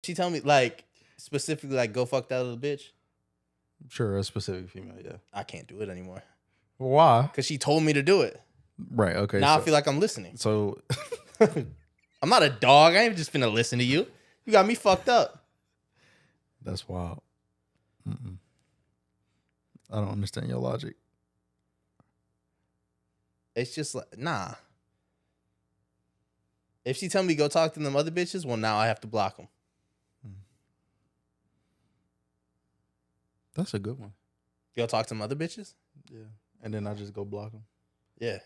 She tell me like specifically like go fuck that little bitch. Sure, a specific female, yeah. I can't do it anymore Why? because she told me to do it. Right, okay. Now I feel like I'm listening. So I'm not a dog. I ain't just finna listen to you. You got me fucked up. that's wild. I don't understand your logic. It's just like, nah. If she tell me go talk to them other bitches, well, now I have to block them. That's a good one. Go talk to them other bitches? Yeah. And then I just go block them. Yeah.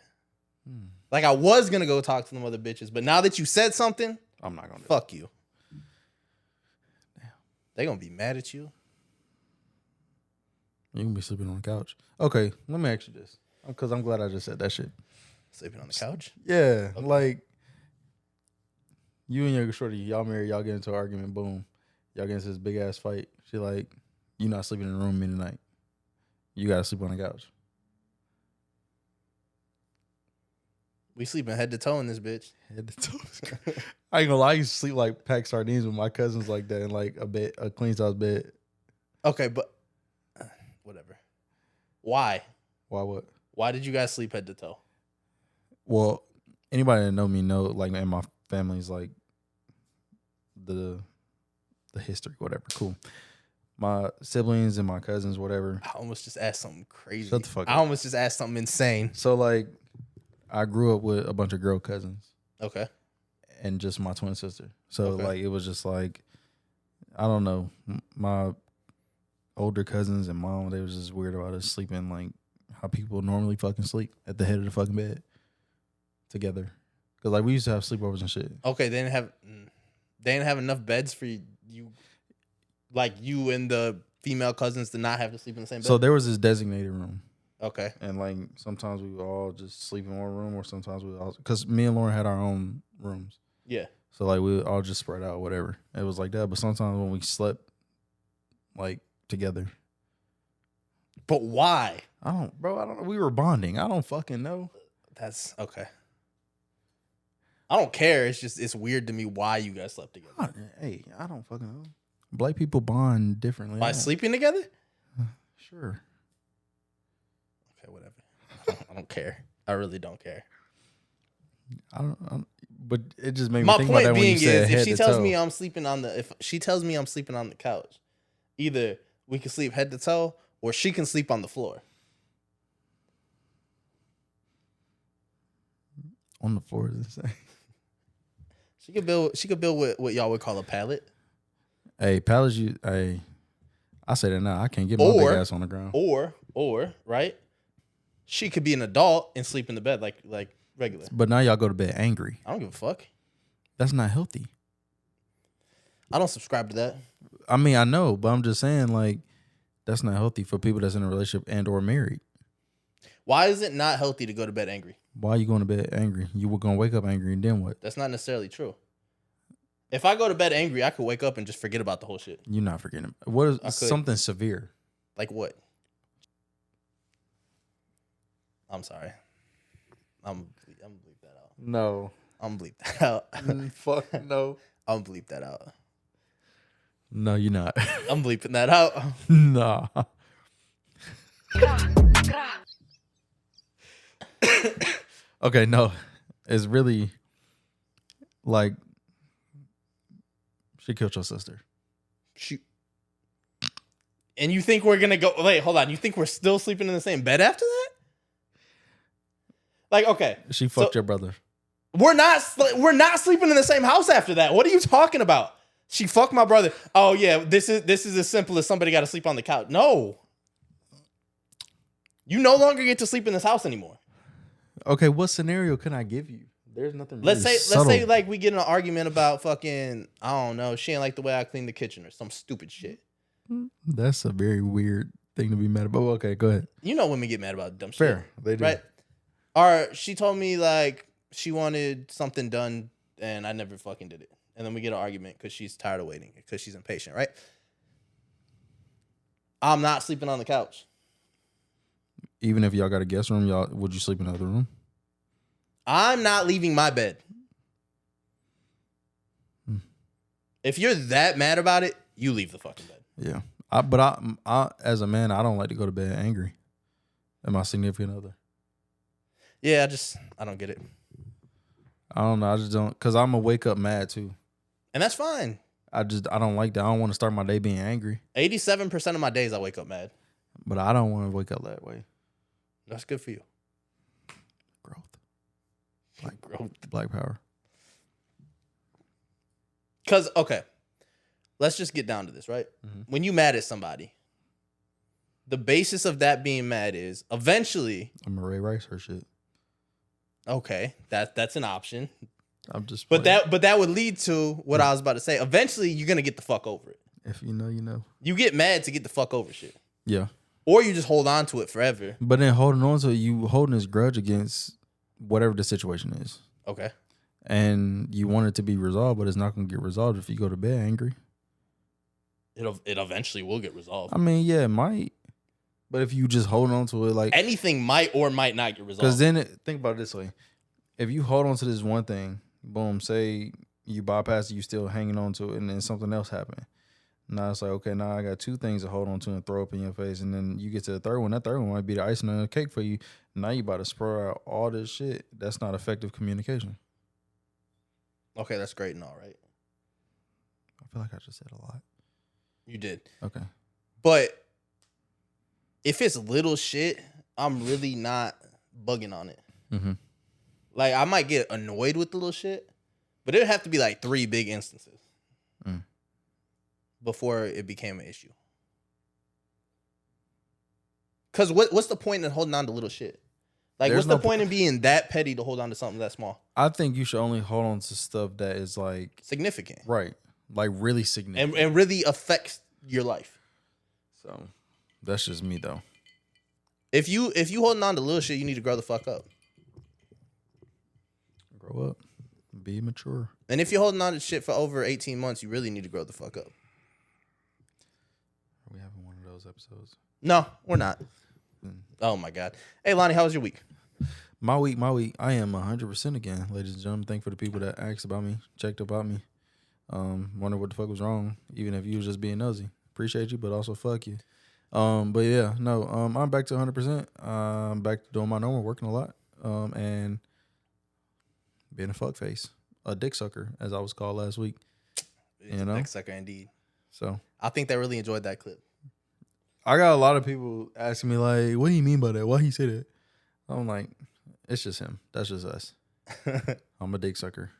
Like I was gonna go talk to them other bitches, but now that you said something, I'm not gonna do fuck you. Damn. They gonna be mad at you. You can be sleeping on the couch. Okay, let me ask you this. Because I'm glad I just said that shit. Sleeping on the couch? Yeah. Okay. Like, you and your shorty, y'all married, y'all get into an argument, boom. Y'all get into this big ass fight. She like, you not sleeping in the room with me tonight. You gotta sleep on the couch. We sleeping head to toe in this bitch. Head to toe. I ain't gonna lie, I used to sleep like packed sardines with my cousins like that in like a queen size bed. Okay, but whatever. Why? Why what? Why did you guys sleep head to toe? Well, anybody that know me know, like, in my family's like the history, whatever. Cool. My siblings and my cousins, whatever. I almost just asked something crazy. Shut the fuck up. I almost just asked something insane. So like, I grew up with a bunch of girl cousins. Okay. And just my twin sister. So okay. like, it was just like, I don't know, my older cousins and mom, they was just weird about us sleeping like how people normally fucking sleep at the head of the fucking bed together. Cause like we used to have sleepovers and shit. Okay, they didn't have enough beds for you, like you and the female cousins to not have to sleep in the same bed. So there was this designated room. Okay. And like sometimes we would all just sleep in one room, or sometimes we would all, cause me and Lauren had our own rooms. Yeah. So like we would all just spread out, whatever. It was like that. But sometimes when we slept like together. But why? I don't know. We were bonding. I don't fucking know. That's okay. I don't care. It's weird to me why you guys slept together. Hey, I don't fucking know. Black people bond differently. By sleeping together? Sure. Okay, whatever. I don't care. I really don't care. I don't but it just made me think about that. My point being is, if she tells me I'm sleeping on the couch, either we can sleep head to toe, or she can sleep on the floor. On the floor is insane. She could build what y'all would call a pallet. Hey, pallets, I say that now. I can't get my big ass on the ground. Or right, she could be an adult and sleep in the bed like regular. But now y'all go to bed angry. I don't give a fuck. That's not healthy. I don't subscribe to that. I mean, I know, but I'm just saying, like, that's not healthy for people that's in a relationship and or married. Why is it not healthy to go to bed angry? Why are you going to bed angry? You were going to wake up angry, and then what? That's not necessarily true. If I go to bed angry, I could wake up and just forget about the whole shit. You're not forgetting. What is something severe? Like what? I'm sorry. I'm bleep that out. No. I'm bleep that out. Fuck no. I'm bleep that out. No, you're not. I'm bleeping that out. Nah. Okay, no. It's really like she killed your sister. And you think we're gonna go? Wait, hold on. You think we're still sleeping in the same bed after that? Like, okay, she fucked your brother. We're not sleeping in the same house after that. What are you talking about? She fucked my brother. Oh yeah, this is as simple as somebody got to sleep on the couch. No, you no longer get to sleep in this house anymore. Okay, what scenario can I give you? There's nothing. Really let's say like we get in an argument about fucking, I don't know, she ain't like the way I clean the kitchen or some stupid shit. That's a very weird thing to be mad about. Okay, go ahead. You know women get mad about dumb shit. Fair, they do. Right? Or she told me like she wanted something done and I never fucking did it. And then we get an argument because she's tired of waiting, because she's impatient, right? I'm not sleeping on the couch. Even if y'all got a guest room, would you sleep in another room? I'm not leaving my bed. If you're that mad about it, you leave the fucking bed. Yeah. I as a man, I don't like to go to bed angry at my significant other. Yeah, I don't get it. I don't know. I just don't, because I'm going to wake up mad too. And that's fine. I don't like that. I don't want to start my day being angry. 87% of my days I wake up mad. But I don't want to wake up that way. That's good for you. Growth. Growth. Black power. Because, okay, let's just get down to this, right? Mm-hmm. When you mad at somebody, the basis of that being mad is eventually. I'm going to Ray Rice her shit. Okay, that's an option. I'm just But that would lead to what I was about to say. Eventually, you're going to get the fuck over it. If you know, you know. You get mad to get the fuck over shit. Yeah. Or you just hold on to it forever. But then holding on to it, you holding this grudge against whatever the situation is. Okay. And you want it to be resolved, but it's not going to get resolved if you go to bed angry. It eventually will get resolved. I mean, yeah, it might. But if you just hold on to it, like anything might or might not get resolved. Because then think about it this way: if you hold on to this one thing, boom, say you bypass it, you still hanging on to it, and then something else happened. Now it's like, okay, now I got two things to hold on to and throw up in your face, and then you get to the third one. That third one might be the icing on the cake for you. Now you about to spur out all this shit. That's not effective communication. Okay, that's great and all right. I feel like I just said a lot. You did. Okay. But if it's little shit, I'm really not bugging on it. Mm-hmm. Like, I might get annoyed with the little shit, but it would have to be like 3 big instances before it became an issue. Because what's the point in holding on to little shit? Like, what's the point in being that petty to hold on to something that small? I think you should only hold on to stuff that is like significant. Right. Like really significant. And really affects your life. So that's just me though. If you holding on to little shit, you need to grow the fuck up. Grow up. Be mature. And if you're holding on to shit for over 18 months, you really need to grow the fuck up. Are we having one of those episodes? No, we're not. Oh my God. Hey Lonnie, how was your week? My week. I am 100% again, ladies and gentlemen. Thank you for the people that asked about me, checked about me. Wonder what the fuck was wrong, even if you was just being nosy. Appreciate you, but also fuck you. But yeah, no, I'm back to 100%. I'm back to doing my normal, working a lot, and being a fuck face, a dick sucker, as I was called last week. It's a dick sucker indeed. So I think they really enjoyed that clip. I got a lot of people asking me like, "What do you mean by that? Why he say that?" I'm like, it's just him. That's just us. I'm a dick sucker.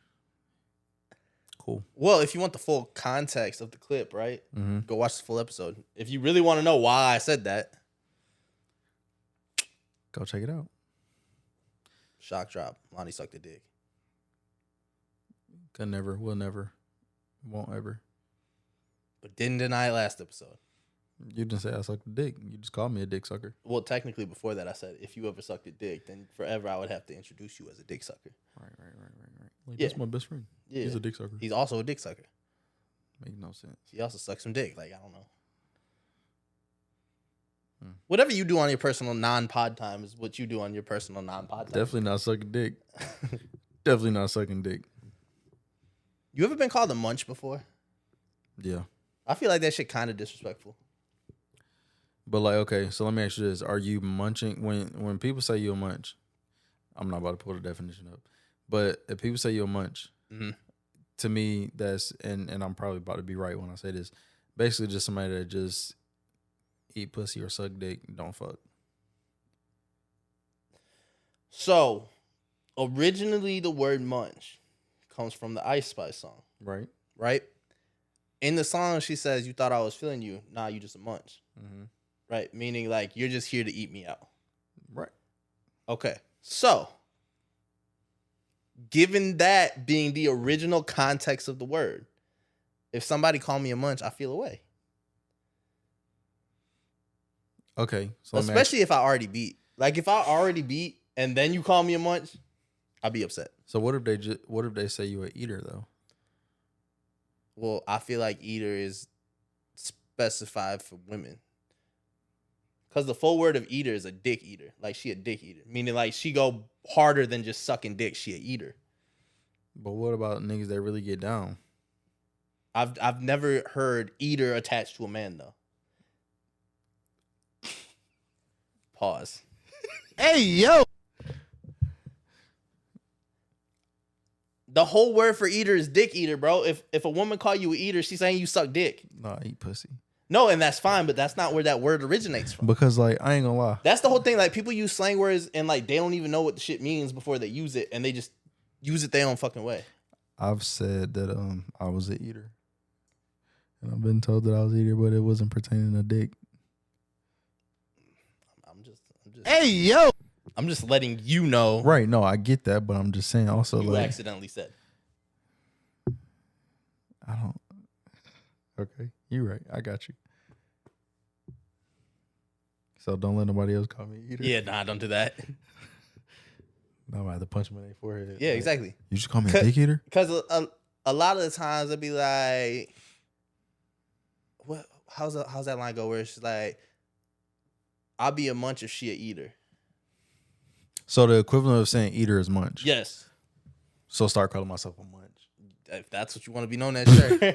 Cool. Well, if you want the full context of the clip, right? Mm-hmm. Go watch the full episode. If you really want to know why I said that, go check it out. Shock drop. Lonnie sucked a dick. Could never, will never, won't ever. But didn't deny it last episode. You didn't say I sucked a dick. You just called me a dick sucker. Well, technically, before that, I said if you ever sucked a dick, then forever I would have to introduce you as a dick sucker. Right. Like, that's my best friend. Yeah. He's a dick sucker. He's also a dick sucker. Make no sense. He also sucks some dick. Like, I don't know. Whatever you do on your personal non-pod time is what you do on your personal non-pod time. Definitely not sucking dick. Definitely not sucking dick. You ever been called a munch before? Yeah. I feel like that shit kind of disrespectful. But like, okay, so let me ask you this. Are you munching when people say you a munch? I'm not about to pull the definition up. But if people say you a munch, to me, that's and I'm probably about to be right when I say this. Basically just somebody that just eat pussy or suck dick, don't fuck. So, originally the word munch comes from the Ice Spice song. Right. Right? In the song, she says, "You thought I was feeling you. Nah, you just a munch." Mm-hmm. Right? Meaning, like, you're just here to eat me out. Right. Okay. So, given that being the original context of the word, if somebody called me a munch, I feel away. Okay. So especially if I already beat. Like, if I already beat and then you call me a munch, I'd be upset. So what if they say you a eater though? Well, I feel like eater is specified for women. Because the full word of eater is a dick eater. Like, she a dick eater. Meaning, like, she go harder than just sucking dick. She a eater. But what about niggas that really get down? I've never heard eater attached to a man though. Pause. Hey, yo. The whole word for eater is dick eater, bro. If a woman call you an eater, she's saying you suck dick. No, I eat pussy. No, and that's fine, but that's not where that word originates from. Because, like, I ain't gonna lie. That's the whole thing. Like, people use slang words and, like, they don't even know what the shit means before they use it, and they just use it their own fucking way. I've said that I was an eater. And I've been told that I was an eater, but it wasn't pertaining to dick. I'm just Hey, yo. I'm just letting you know. Right, no, I get that, but I'm just saying also, You like, accidentally said. I don't. Okay, you're right. I got you. So don't let nobody else call me eater. Yeah, nah, don't do that. No, I'm gonna have to punch him in their forehead. Yeah, Like, exactly. You just call me a dick eater? Because a lot of the times I'd be like, what? How's that line go? Where it's like, I'll be a munch if she a eater. So the equivalent of saying eater is munch. Yes. So start calling myself a munch. If that's what you want to be known as, sure.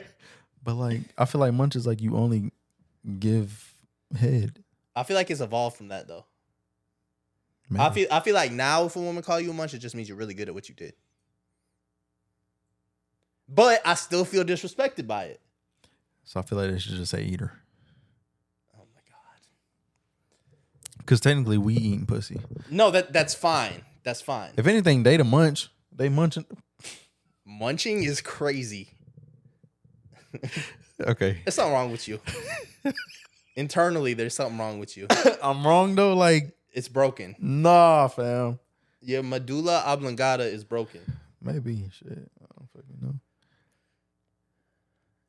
But like, I feel like munch is like you only give head. I feel like it's evolved from that though. Maybe. I feel like now if a woman call you a munch, it just means you're really good at what you did. But I still feel disrespected by it. So I feel like they should just say eater. Oh my God. Because technically we eating pussy. No, that's fine. That's fine. If anything, they the munch. They munching. Munching is crazy. Okay. There's something wrong with you. Internally, there's something wrong with you. I'm wrong though. Like, It's broken. nah, fam. Your medulla oblongata is broken. Maybe. Shit. I don't fucking know.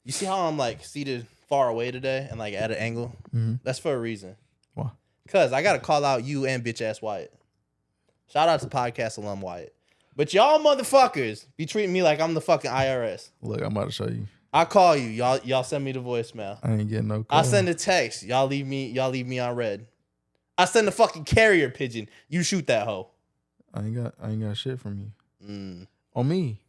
You see how I'm like seated far away today and like at an angle? Mm-hmm. That's for a reason. Why? Because I got to call out you and bitch ass Wyatt. Shout out to podcast alum Wyatt. But y'all motherfuckers be treating me like I'm the fucking IRS. Look, I'm about to show you. I call you. Y'all send me the voicemail. I ain't getting no call. I send a text. Y'all leave me on red. I send a fucking carrier pigeon. You shoot that hoe. I ain't got shit from you. Mm. On me.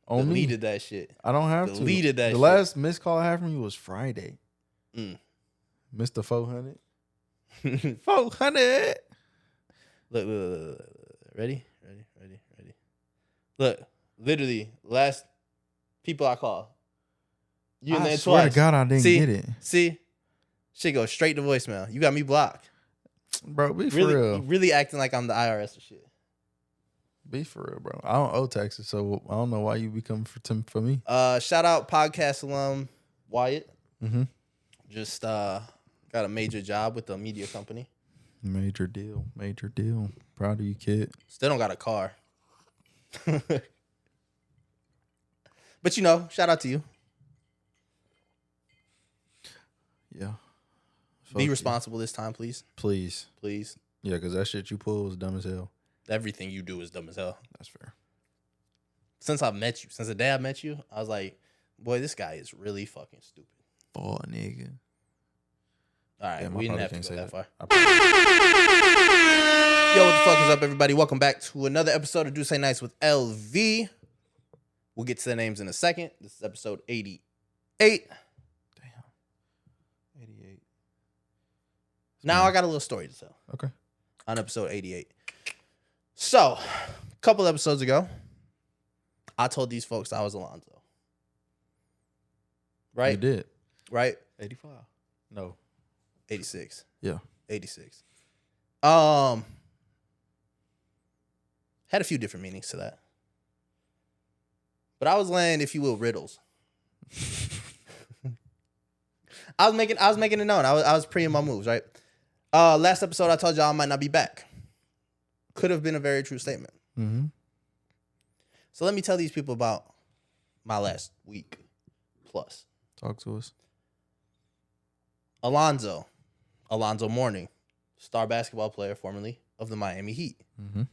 On Deleted me. that shit. I don't have to. Deleted that The shit. last missed call I had from you was Friday. Mm. Mr. 400. 400. Look. Ready? Look, literally, last people I call. You in I there swear twice. to God, I didn't get it. See? Shit goes straight to voicemail. You got me blocked. Bro, be for Really, real. really acting like I'm the IRS or shit. Be for real, bro. I don't owe taxes, so I don't know why you become for me. Shout out podcast alum Wyatt. Mm-hmm. Just got a major job with a media company. Major deal. Proud of you, kid. Still don't got a car. But you know, shout out to you. Yeah. Fuck Be you. responsible this time, please. Please. Please. Yeah, because that shit you pull was dumb as hell. Everything you do is dumb as hell. That's fair. Since I've met you, since the day I met you, I was like, boy, this guy is really fucking stupid. Oh, nigga. All right, Damn, I we didn't probably have to can't go say that that. far. Yo, what the fuck is up, everybody? Welcome back to another episode of Do Say Nice with LV. We'll get to the names in a second. This is episode 88. Damn. 88. Now I got a little story to tell. Okay. On episode 88. So, a couple episodes ago, I told these folks I was Alonzo. Right? You did. Right? 85. No. 86. Yeah. 86. Had a few different meanings to that. But I was laying, if you will, riddles. I was making it known. I was pre in my moves, right? Last episode I told y'all I might not be back. Could have been a very true statement. Mm-hmm. So let me tell these people about my last week plus. Talk to us. Alonzo Mourning, star basketball player formerly of the Miami Heat. Mm-hmm.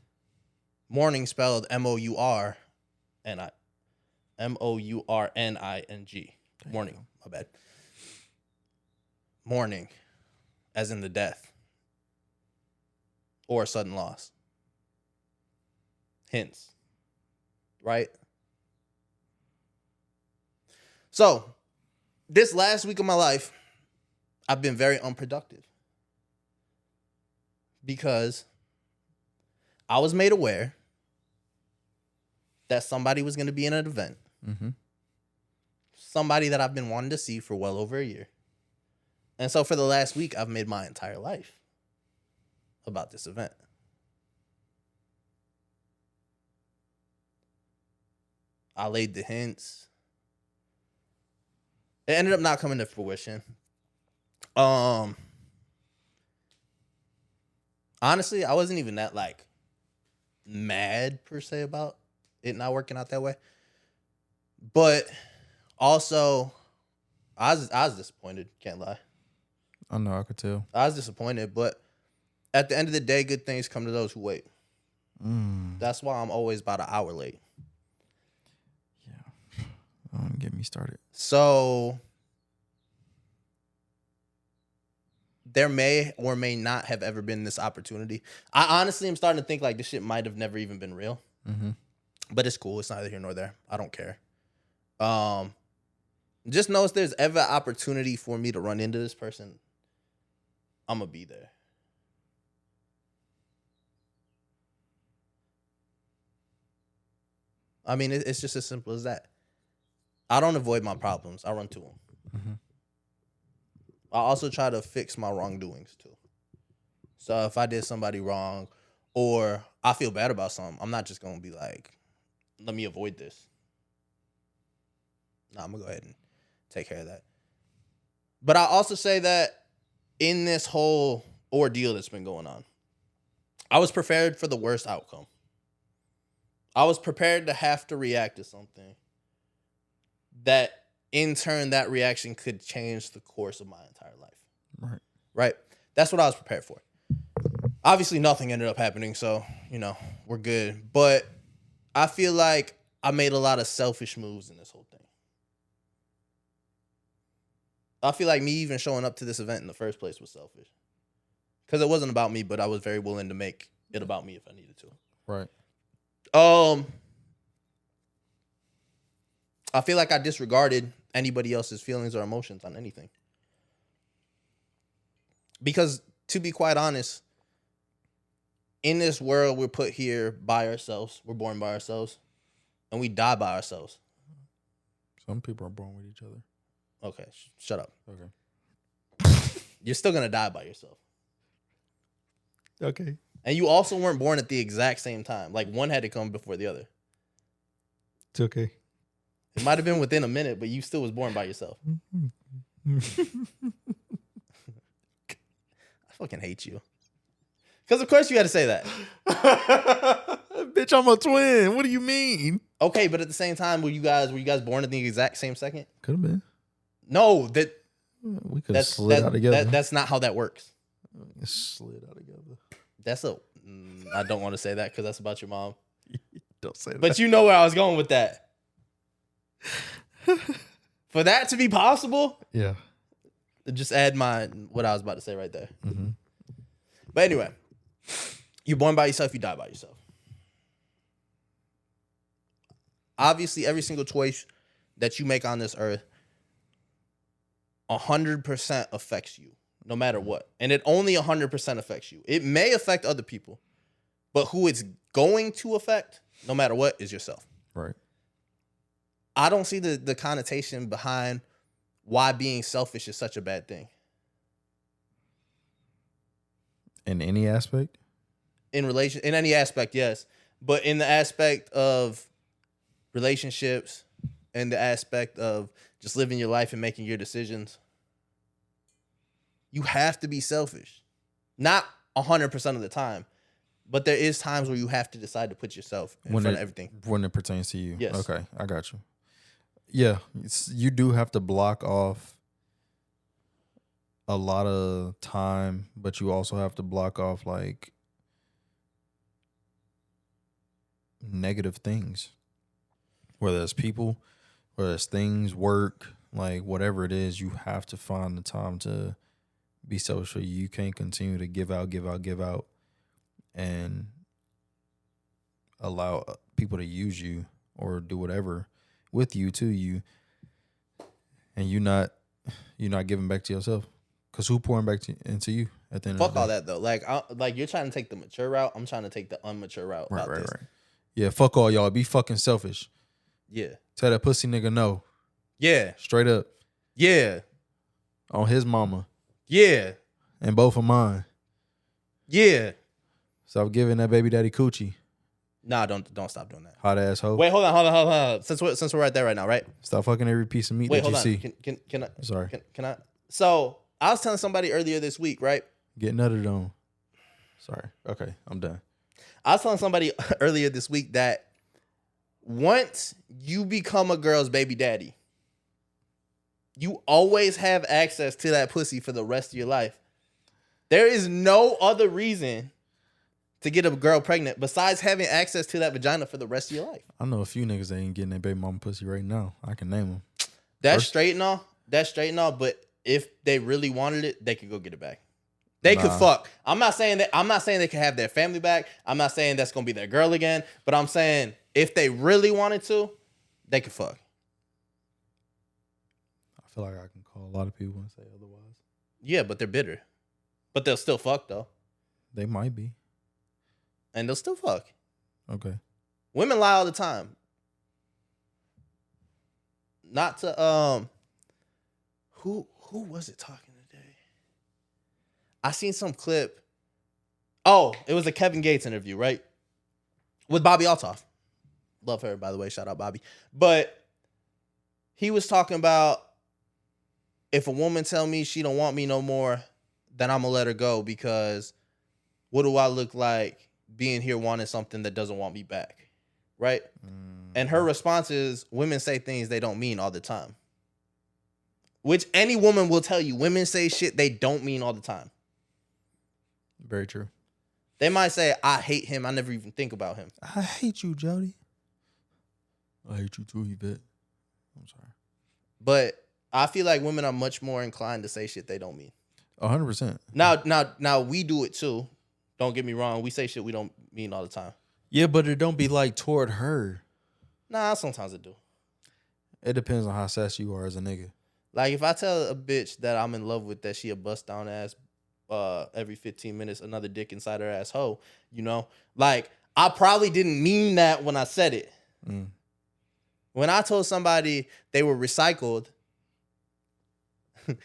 Mourning spelled Mourning. Mourning. Mourning, my bad. Mourning, as in the death or a sudden loss. Hence, right? So, this last week of my life, I've been very unproductive because I was made aware that somebody was going to be in an event. Mm-hmm. Somebody that I've been wanting to see for well over a year. And so for the last week, I've made my entire life about this event. I laid the hints. It ended up not coming to fruition. Honestly, I wasn't even that like mad per se about it not working out that way. But also, I was disappointed, can't lie. I know, I could tell. I was disappointed, but at the end of the day, good things come to those who wait. That's why I'm always about an hour late. Yeah. Don't get me started. So there may or may not have ever been this opportunity. I honestly am starting to think like this shit might have never even been real. Mm-hmm. But it's cool. It's neither here nor there. I don't care. Just know if there's ever opportunity for me to run into this person, I'm going to be there. I mean, it's just as simple as that. I don't avoid my problems. I run to them. Mm-hmm. I also try to fix my wrongdoings too. So if I did somebody wrong or I feel bad about something, I'm not just going to be like, let me avoid this. No, I'm going to go ahead and take care of that. But I also say that in this whole ordeal that's been going on, I was prepared for the worst outcome. I was prepared to have to react to something that in turn, that reaction could change the course of my entire life. Right? That's what I was prepared for. Obviously, nothing ended up happening, so, we're good. But I feel like I made a lot of selfish moves in this whole thing. I feel like me even showing up to this event in the first place was selfish. Because it wasn't about me, but I was very willing to make it about me if I needed to. Right. I feel like I disregarded anybody else's feelings or emotions on anything. Because to be quite honest, in this world, we're put here by ourselves. We're born by ourselves. And we die by ourselves. Some people are born with each other. Okay, shut up. Okay. You're still going to die by yourself. Okay. And you also weren't born at the exact same time. Like, one had to come before the other. It's okay. It might have been within a minute, but you still was born by yourself. I fucking hate you. Because of course you had to say that. Bitch, I'm a twin. What do you mean? Okay, but at the same time, were you guys born at the exact same second? Could have been. No, we could have slid out together. That's not how that works. Slid out together. I don't want to say that because that's about your mom. Don't say that. But you know where I was going with that. For that to be possible, yeah. Just add what I was about to say right there. Mm-hmm. But anyway, you're born by yourself, you die by yourself. Obviously, every single choice that you make on this earth 100% affects you, no matter what. And it only 100% affects you. It may affect other people, but who it's going to affect, no matter what, is yourself. Right. I don't see the connotation behind why being selfish is such a bad thing. In any aspect? In any aspect, yes. But in the aspect of relationships and the aspect of just living your life and making your decisions, you have to be selfish. Not 100% of the time, but there is times where you have to decide to put yourself in front of everything. When it pertains to you. Yes. Okay, I got you. Yeah, you do have to block off a lot of time, but you also have to block off like negative things. Whether it's people, whether it's things, work, like whatever it is, you have to find the time to be social. You can't continue to give out, and allow people to use you or do whatever with you to you. and you're not giving back to yourself. Cause who pouring back into you at the end Fuck of the all day? that though. Like you're trying to take the mature route. I'm trying to take the unmature route. Right, about right, this. right. Yeah, fuck all y'all. Be fucking selfish. Yeah. Tell that pussy nigga no. Yeah. Straight up. Yeah. On his mama. Yeah. And both of mine. Yeah. Stop giving that baby daddy coochie. Nah, don't stop doing that. Hot asshole. Wait, hold on. Since we're right there right now, right? Stop fucking every piece of meat Wait, that hold you on. see. Can I? Sorry. Can I? So I was telling somebody earlier this week, right? Get nutted on. Sorry. Okay, I'm done. I was telling somebody earlier this week that once you become a girl's baby daddy, you always have access to that pussy for the rest of your life. There is no other reason to get a girl pregnant besides having access to that vagina for the rest of your life. I know a few niggas that ain't getting that baby mama pussy right now. I can name them. That's straight and all. But if they really wanted it, they could go get it back. They could fuck. I'm not saying they can have their family back. I'm not saying that's gonna be their girl again. But I'm saying if they really wanted to, they could fuck. I feel like I can call a lot of people and say otherwise. Yeah, but they're bitter. But they'll still fuck though. They might be. And they'll still fuck. Okay. Women lie all the time. Not to who was it talking today? I seen some clip. Oh, it was a Kevin Gates interview, right? With Bobby Altoff. Love her, by the way. Shout out Bobby. But he was talking about if a woman tell me she don't want me no more, then I'm gonna let her go because what do I look like being here wanting something that doesn't want me back? Right? And her response is women say things they don't mean all the time. Which any woman will tell you. Women say shit they don't mean all the time. Very true. They might say, I hate him. I never even think about him. I hate you, Jody. I hate you too, Yvette. I'm sorry. But I feel like women are much more inclined to say shit they don't mean. 100%. Now we do it too. Don't get me wrong. We say shit we don't mean all the time. Yeah, but it don't be like toward her. Nah, sometimes it do. It depends on how sassy you are as a nigga. Like if I tell a bitch that I'm in love with that she a bust down ass every 15 minutes, another dick inside her ass hoe, you know? Like I probably didn't mean that when I said it. When I told somebody they were recycled,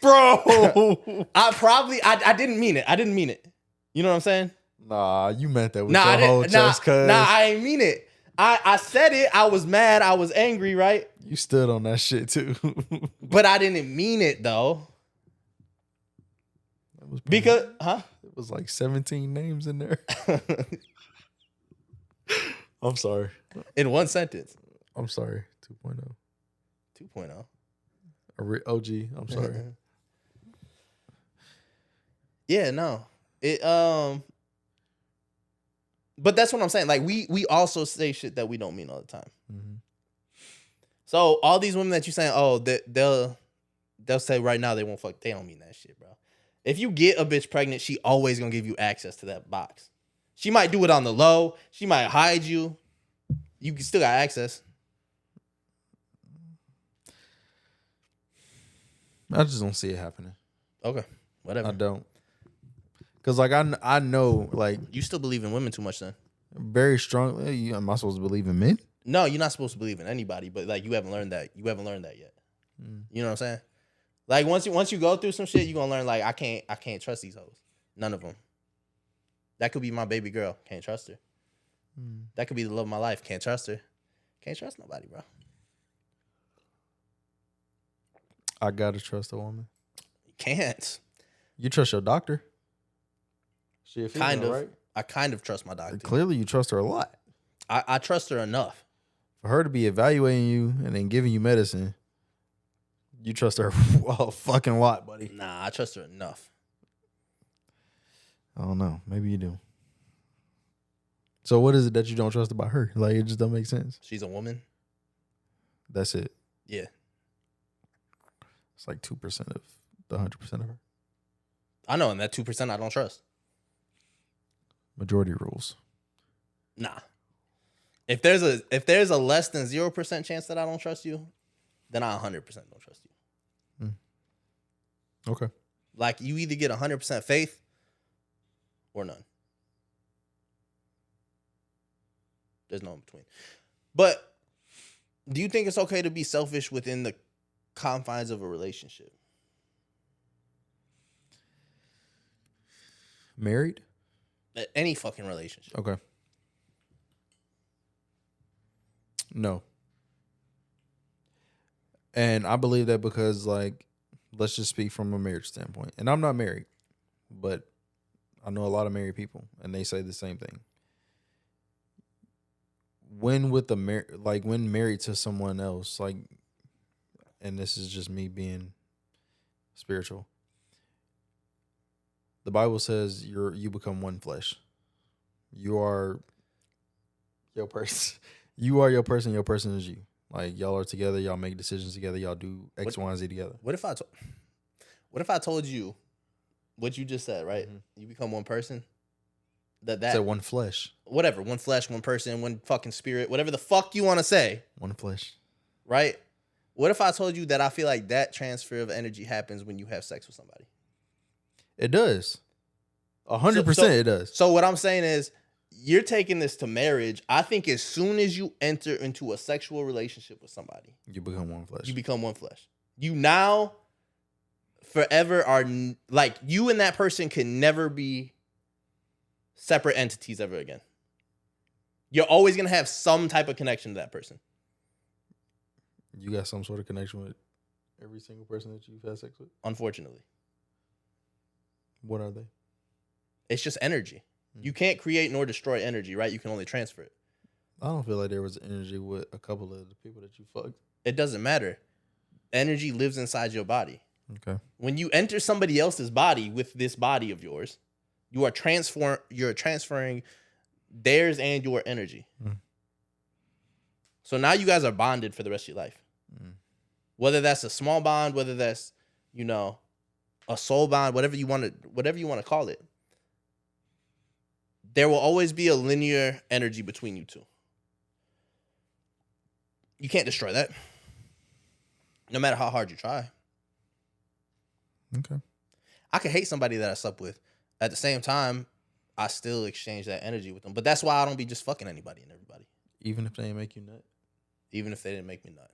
bro, I didn't mean it. I didn't mean it. You know what I'm saying? Nah, you meant that with your whole chest, cuz. Nah, I ain't mean it. I said it. I was mad. I was angry, right? You stood on that shit too. But I didn't mean it though. Because, it was like 17 names in there. I'm sorry. In one sentence. I'm sorry. 2.0. 2.0. OG. I'm sorry. Yeah, no. It but that's what I'm saying. Like we also say shit that we don't mean all the time. Mm-hmm. So all these women that you saying, oh, they'll say right now they won't fuck. They don't mean that shit, bro. If you get a bitch pregnant, she always gonna give you access to that box. She might do it on the low. She might hide you. You still got access. I just don't see it happening. Okay, whatever. I don't. Cause like I know like you still believe in women too much then. Very strongly. Am I supposed to believe in men? No, you're not supposed to believe in anybody, but like you haven't learned that. You haven't learned that yet. You know what I'm saying? Like once you go through some shit, you're gonna learn like I can't trust these hoes. None of them. That could be my baby girl. Can't trust her. That could be the love of my life. Can't trust her. Can't trust nobody, bro. I gotta trust a woman. You can't. You trust your doctor? She a female, kind of. Right? I kind of trust my doctor. Clearly, you trust her a lot. I trust her enough. For her to be evaluating you and then giving you medicine, you trust her a fucking lot, buddy. Nah, I trust her enough. I don't know. Maybe you do. So what is it that you don't trust about her? Like, it just don't make sense. She's a woman. That's it. Yeah. It's like 2% of the 100% of her. I know, and that 2% I don't trust. Majority rules. Nah. If there's a less than 0% chance that I don't trust you, then I 100% don't trust you. Okay. Like, you either get 100% faith or none. There's no in between. But do you think it's okay to be selfish within the confines of a relationship? Married? Any fucking relationship. Okay. No. And I believe that because, like, let's just speak from a marriage standpoint. And I'm not married, but I know a lot of married people, and they say the same thing. When with the when married to someone else, like, and this is just me being spiritual. The Bible says you become one flesh. You are your person. You are your person. Your person is you. Like, y'all are together. Y'all make decisions together. Y'all do X, Y, and Z together. What if I told you what you just said? Right, you become one person. That said one flesh. Whatever, one flesh, one person, one fucking spirit, whatever the fuck you want to say. One flesh. Right? What if I told you that I feel like that transfer of energy happens when you have sex with somebody? It does. 100% it does. So what I'm saying is, you're taking this to marriage. I think as soon as you enter into a sexual relationship with somebody, you become one flesh. You become one flesh. You now forever are like, you and that person can never be separate entities ever again. You're always going to have some type of connection to that person. You got some sort of connection with every single person that you've had sex with? Unfortunately. What are they? It's just energy. You can't create nor destroy energy, right? You can only transfer it. I don't feel like there was energy with a couple of the people that you fucked. It doesn't matter. Energy lives inside your body. Okay. When you enter somebody else's body with this body of yours, you're transferring theirs and your energy. So now you guys are bonded for the rest of your life. Whether that's a small bond, whether that's, a soul bond, whatever you want to call it. There will always be a linear energy between you two. You can't destroy that. No matter how hard you try. Okay. I could hate somebody that I slept with. At the same time, I still exchange that energy with them. But that's why I don't be just fucking anybody and everybody. Even if they didn't make you nut? Even if they didn't make me nut.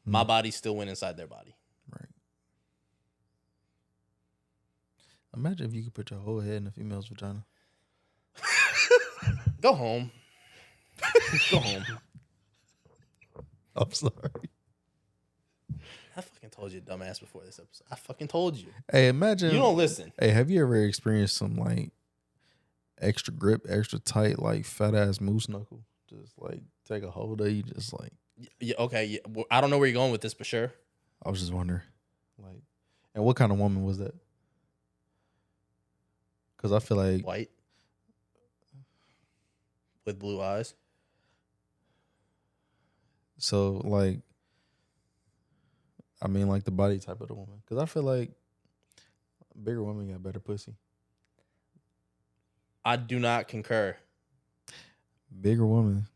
My body still went inside their body. Right. Imagine if you could put your whole head in a female's vagina. Go home. Go home. I'm sorry. I fucking told you, dumbass, before this episode. I fucking told you. Hey, imagine. You don't listen. Hey, have you ever experienced some, like, extra grip, extra tight, like, fat ass moose knuckle? Just, like, take a hold of you, just like. Yeah, okay. Yeah. Well, I don't know where you're going with this for sure. I was just wondering. Like, and what kind of woman was that? Because I feel like. White. With blue eyes. So, like, I mean, like, the body type of the woman. Because I feel like bigger women got better pussy. I do not concur. Bigger woman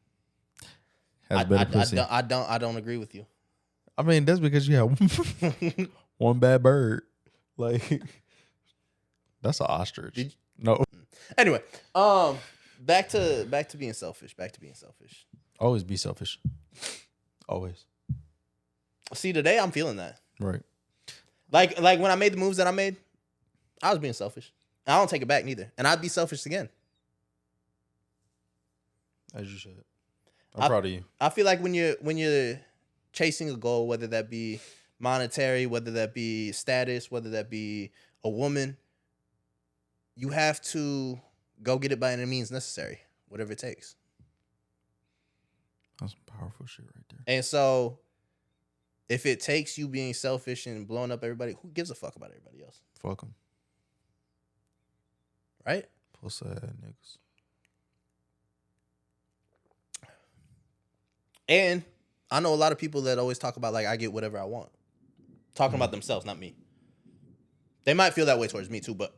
has better pussy. I don't agree with you. I mean, that's because you have one bad bird. Like, that's an ostrich. No. Anyway, back to being selfish. Always be selfish. Always. See, today I'm feeling that. Right. Like when I made the moves that I made, I was being selfish. I don't take it back neither. And I'd be selfish again. As you should. I'm proud of you. I feel like when you're chasing a goal, whether that be monetary, whether that be status, whether that be a woman, you have to go get it by any means necessary, whatever it takes. That's some powerful shit right there. And so, if it takes you being selfish and blowing up everybody, who gives a fuck about everybody else? Fuck them. Right? Pussy ass niggas. And I know a lot of people that always talk about, like, I get whatever I want. Talking about themselves, not me. They might feel that way towards me too, but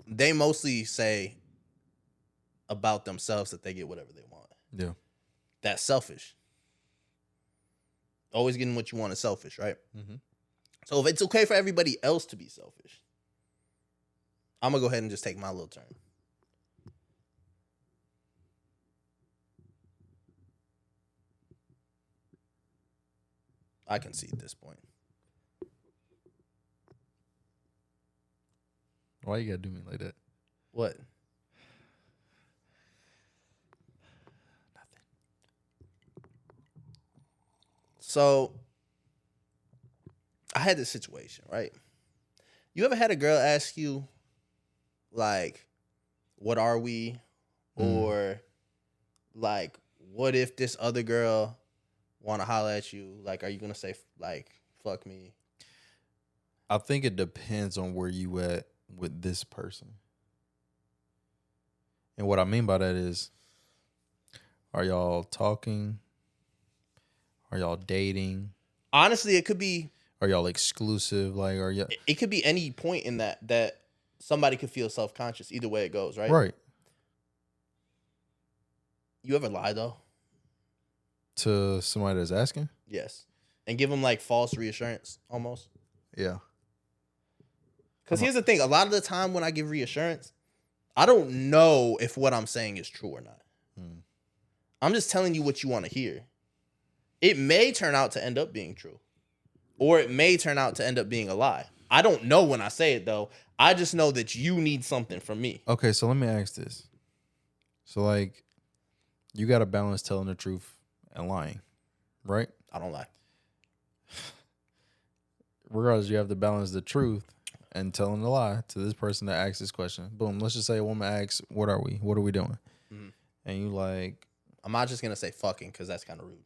they mostly say about themselves that they get whatever they want. Yeah. That's selfish. Always getting what you want is selfish, right? Mm-hmm. So if it's okay for everybody else to be selfish, I'm going to go ahead and just take my little turn. I can see at this point. Why you gotta do me like that? What? Nothing. So I had this situation, right? You ever had a girl ask you, like, what are we? Or, like, what if this other girl want to holler at you? Like, are you going to say, like, fuck me? I think it depends on where you at with this person. And what I mean by that is, are y'all talking? Are y'all dating? Honestly, it could be... Are y'all exclusive? Like, are y'all... It could be any point in that somebody could feel self-conscious. Either way it goes, right? Right. You ever lie, though? To somebody that's asking? Yes. And give them, like, false reassurance, almost. Yeah. Because here's the thing. A lot of the time when I give reassurance, I don't know if what I'm saying is true or not. I'm just telling you what you want to hear. It may turn out to end up being true. Or it may turn out to end up being a lie. I don't know when I say it, though. I just know that you need something from me. Okay, so let me ask this. So, like, you got to balance telling the truth and lying, right? I don't lie. Regardless, you have to balance the truth and telling the lie to this person that asks this question. Boom, let's just say a woman asks, what are we? What are we doing? Mm-hmm. And you like... I'm not just going to say fucking because that's kind of rude.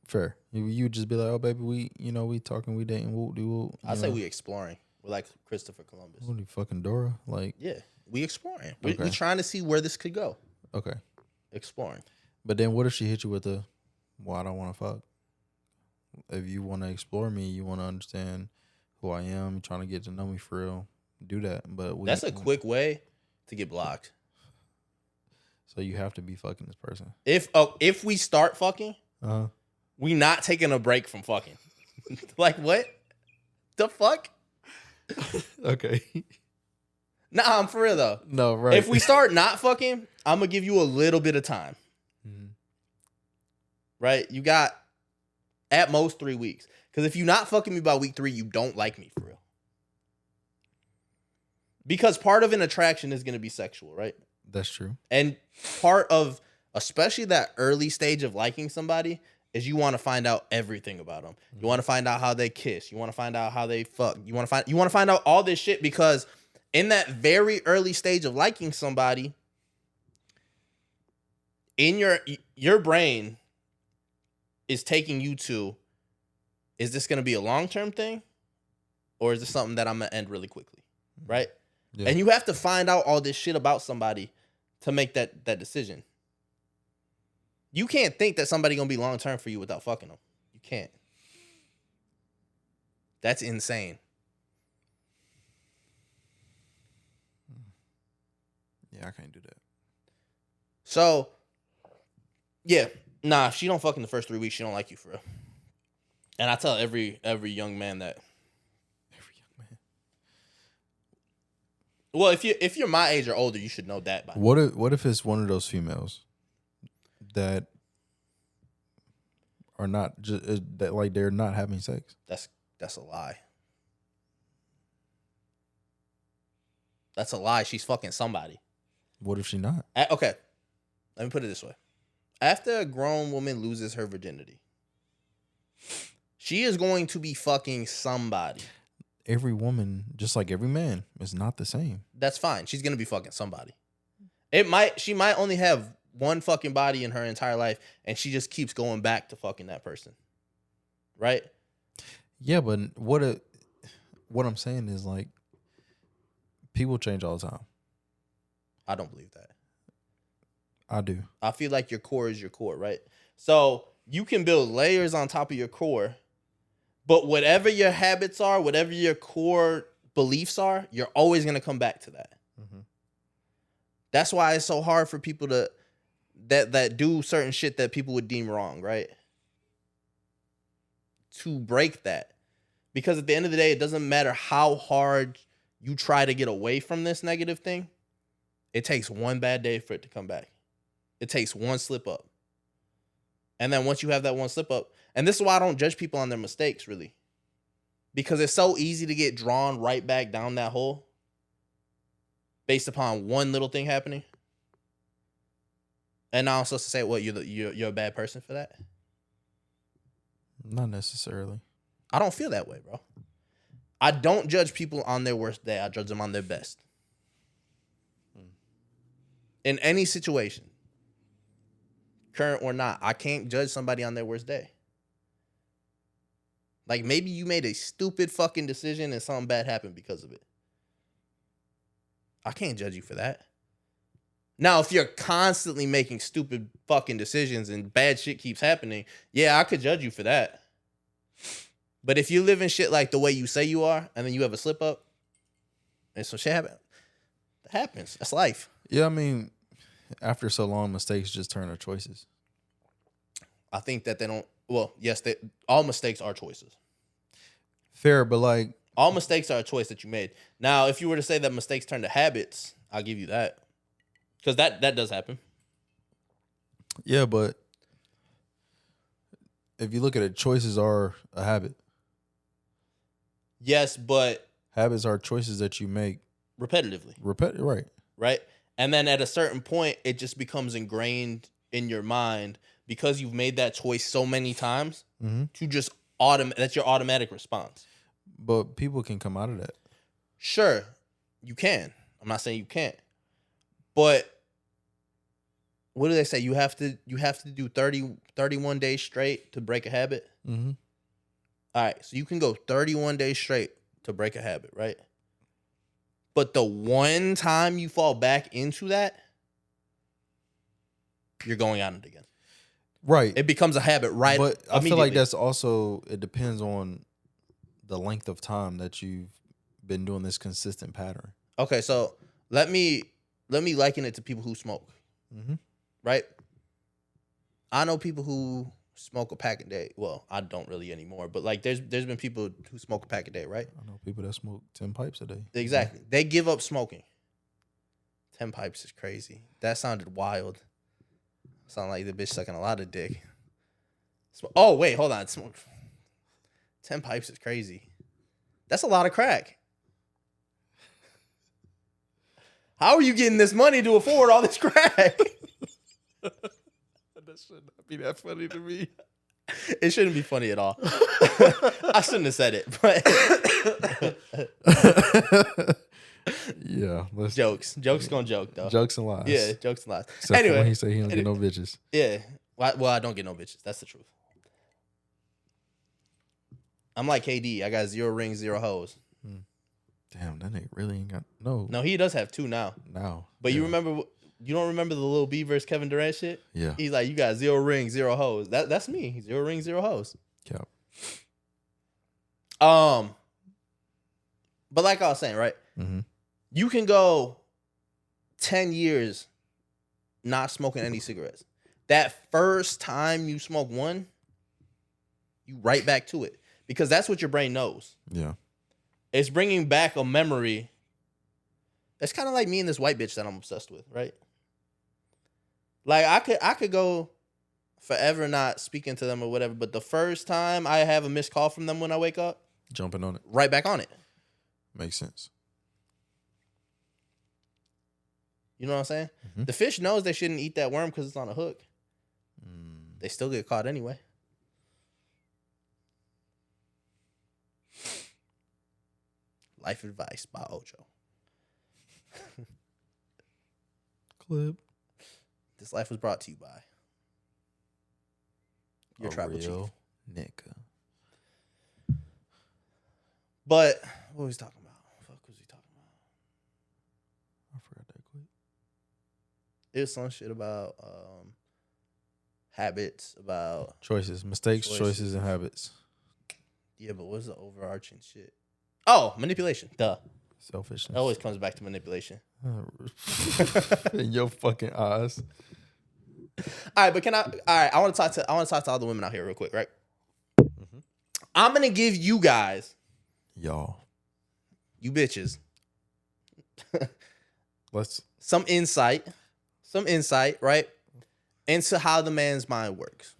Fair. You just be like, oh, baby, we talking, we dating, I say we exploring. We're like Christopher Columbus. What are you, fucking Dora? Like, yeah, we exploring. Okay. We're trying to see where this could go. Okay. Exploring. But then what if she hit you with well, I don't want to fuck? If you want to explore me, you want to understand who I am, you're trying to get to know me for real, do that. But that's a quick way to get blocked. So you have to be fucking this person. If we start fucking, uh-huh. We not taking a break from fucking. Like, what? The fuck? Okay. Nah, I'm for real, though. No, right. If we start not fucking, I'm going to give you a little bit of time. Mm-hmm. Right? You got at most 3 weeks. Because if you're not fucking me by week 3, you don't like me, for real. Because part of an attraction is going to be sexual, right? That's true. And part of, especially that early stage of liking somebody, is you want to find out everything about them. Mm-hmm. You want to find out how they kiss. You want to find out how they fuck. You want to find out all this shit because in that very early stage of liking somebody, in your brain is taking you to, is this going to be a long-term thing? Or is this something that I'm going to end really quickly? Right? Yeah. And you have to find out all this shit about somebody to make that decision. You can't think that somebody gonna be long term for you without fucking them. You can't. That's insane. Yeah, I can't do that. So, yeah, nah. If she don't fuck in the first 3 weeks, she don't like you for real. And I tell every young man that. Every young man. Well, if you're my age or older, you should know that. What if it's one of those females that are not just that, like, they're not having sex? That's a lie. That's a lie. She's fucking somebody. What if she not? Okay, let me put it this way. After a grown woman loses her virginity, she is going to be fucking somebody. Every woman, just like every man, is not the same. That's fine. She's gonna be fucking somebody. She might only have one fucking body in her entire life, and she just keeps going back to fucking that person. Right? Yeah, but what I'm saying is, like, people change all the time. I don't believe that. I do. I feel like your core is your core, right? So you can build layers on top of your core, but whatever your habits are, whatever your core beliefs are, you're always going to come back to that. Mm-hmm. That's why it's so hard for people that do certain shit that people would deem wrong, right? To break that. Because at the end of the day, it doesn't matter how hard you try to get away from this negative thing. It takes one bad day for it to come back. It takes one slip up. And then once you have that one slip up, and this is why I don't judge people on their mistakes, really. Because it's so easy to get drawn right back down that hole based upon one little thing happening. And now I'm supposed to say, what, you're a bad person for that? Not necessarily. I don't feel that way, bro. I don't judge people on their worst day. I judge them on their best. In any situation, current or not, I can't judge somebody on their worst day. Like, maybe you made a stupid fucking decision and something bad happened because of it. I can't judge you for that. Now, if you're constantly making stupid fucking decisions and bad shit keeps happening, yeah, I could judge you for that. But if you live in shit like the way you say you are, and then you have a slip up, and some shit happens, that happens. That's life. Yeah, I mean, after so long, mistakes just turn to choices. I think that they don't. Well, yes, all mistakes are choices. Fair, but like all mistakes are a choice that you made. Now, if you were to say that mistakes turn to habits, I'll give you that, because that does happen. Yeah, but if you look at it, choices are a habit. Yes, but habits are choices that you make repetitively. Right. And then at a certain point, it just becomes ingrained in your mind because you've made that choice so many times to just that's your automatic response. But people can come out of that. Sure, you can. I'm not saying you can't. But what do they say? You have to do 31 days straight to break a habit. Mm-hmm. All right, so you can go 31 days straight to break a habit, right? But the one time you fall back into that, you're going on it again. Right. It becomes a habit, right? But I feel like that's also, it depends on the length of time that you've been doing this consistent pattern. Okay, so let me liken it to people who smoke. Mm-hmm. Right? I know people who smoke a pack a day. Well, I don't really anymore, but like there's been people who smoke a pack a day, right? I know people that smoke 10 pipes a day. Exactly. They give up smoking. 10 pipes is crazy. That sounded wild. Sound like the bitch sucking a lot of dick. Oh, wait, hold on. 10 pipes is crazy. That's a lot of crack. How are you getting this money to afford all this crack? That should not be that funny to me. It shouldn't be funny at all. I shouldn't have said it, but yeah, jokes gonna joke though. Jokes and lies. Yeah, jokes and lies. Except anyway, for when he said he don't get no bitches. Yeah, well, I don't get no bitches. That's the truth. I'm like KD. I got 0 rings, 0 hoes. Damn, that nigga really ain't got no. No, he does have 2 now. But yeah. You don't remember the Lil B versus Kevin Durant shit? Yeah. He's like, you got 0 rings, 0 hoes. That's me. 0 rings, 0 hoes. Cap. But like I was saying, right? Mm-hmm. You can go 10 years not smoking any cigarettes. That first time you smoke one, you right back to it. Because that's what your brain knows. Yeah. It's bringing back a memory. It's kind of like me and this white bitch that I'm obsessed with, right? Like I could go forever not speaking to them or whatever, but the first time I have a missed call from them when I wake up, jumping on it. Right back on it. Makes sense. You know what I'm saying? Mm-hmm. The fish knows they shouldn't eat that worm because it's on a hook. They still get caught anyway. Life advice by Ocho. Clip. This life was brought to you by your tribal chief. Nigga. But what was he talking about? Fuck, was he talking about? I forgot that quick. It was some shit about habits, about choices, mistakes, choices, and habits. Yeah, but what's the overarching shit? Oh, manipulation. Duh. Selfishness. It always comes back to manipulation. In your fucking eyes. All right, but I want to talk to all the women out here real quick, right? Mm-hmm. I'm gonna give you guys Y'all. You bitches. Let's. Some insight, right, into how the man's mind works.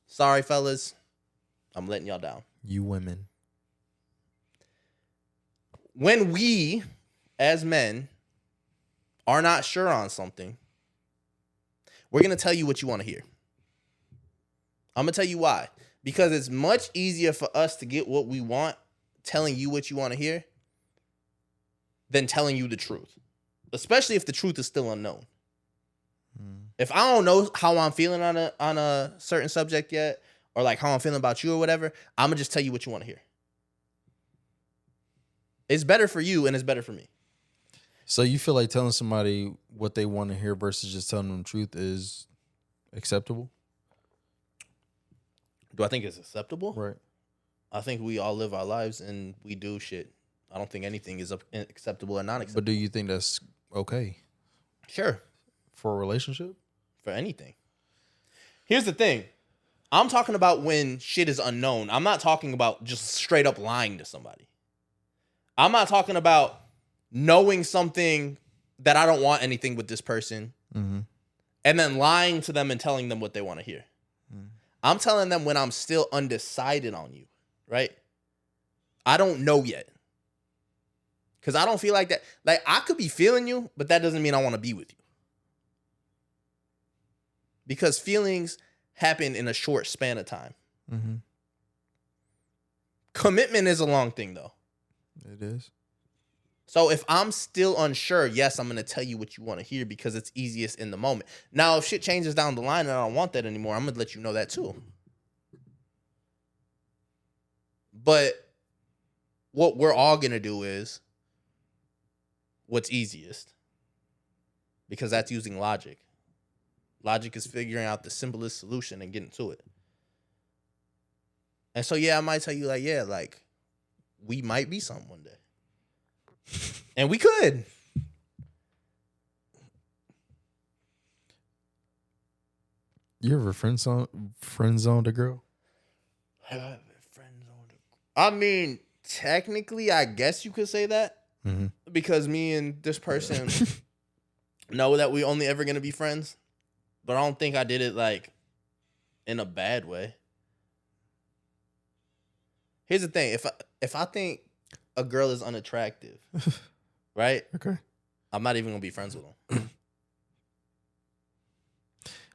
Sorry, fellas. I'm letting y'all down. You women. When we, as men, are not sure on something, we're going to tell you what you want to hear. I'm going to tell you why. Because it's much easier for us to get what we want telling you what you want to hear than telling you the truth. Especially if the truth is still unknown. If I don't know how I'm feeling on a certain subject yet, or like how I'm feeling about you or whatever, I'm going to just tell you what you want to hear. It's better for you and it's better for me. So you feel like telling somebody what they want to hear versus just telling them the truth is acceptable? Do I think it's acceptable? Right. I think we all live our lives and we do shit. I don't think anything is acceptable or not acceptable. But do you think that's okay? Sure. For a relationship? For anything. Here's the thing. I'm talking about when shit is unknown. I'm not talking about just straight up lying to somebody. I'm not talking about knowing something that I don't want anything with this person and then lying to them and telling them what they want to hear. I'm telling them when I'm still undecided on you, right? I don't know yet. Because I don't feel like that. Like, I could be feeling you, but that doesn't mean I want to be with you. Because feelings happen in a short span of time. Commitment is a long thing, though. It is. So if I'm still unsure, yes, I'm going to tell you what you want to hear because it's easiest in the moment. Now, if shit changes down the line and I don't want that anymore, I'm going to let you know that too. But what we're all going to do is what's easiest. Because that's using logic. Logic is figuring out the simplest solution and getting to it. And so, yeah, I might tell you, like, yeah, like, we might be something one day. And we could. You ever friend zoned a girl? I mean, technically, I guess you could say that. Because me and this person know that we only ever going to be friends. But I don't think I did it, like, in a bad way. Here's the thing. If I think a girl is unattractive, right? Okay. I'm not even going to be friends with them.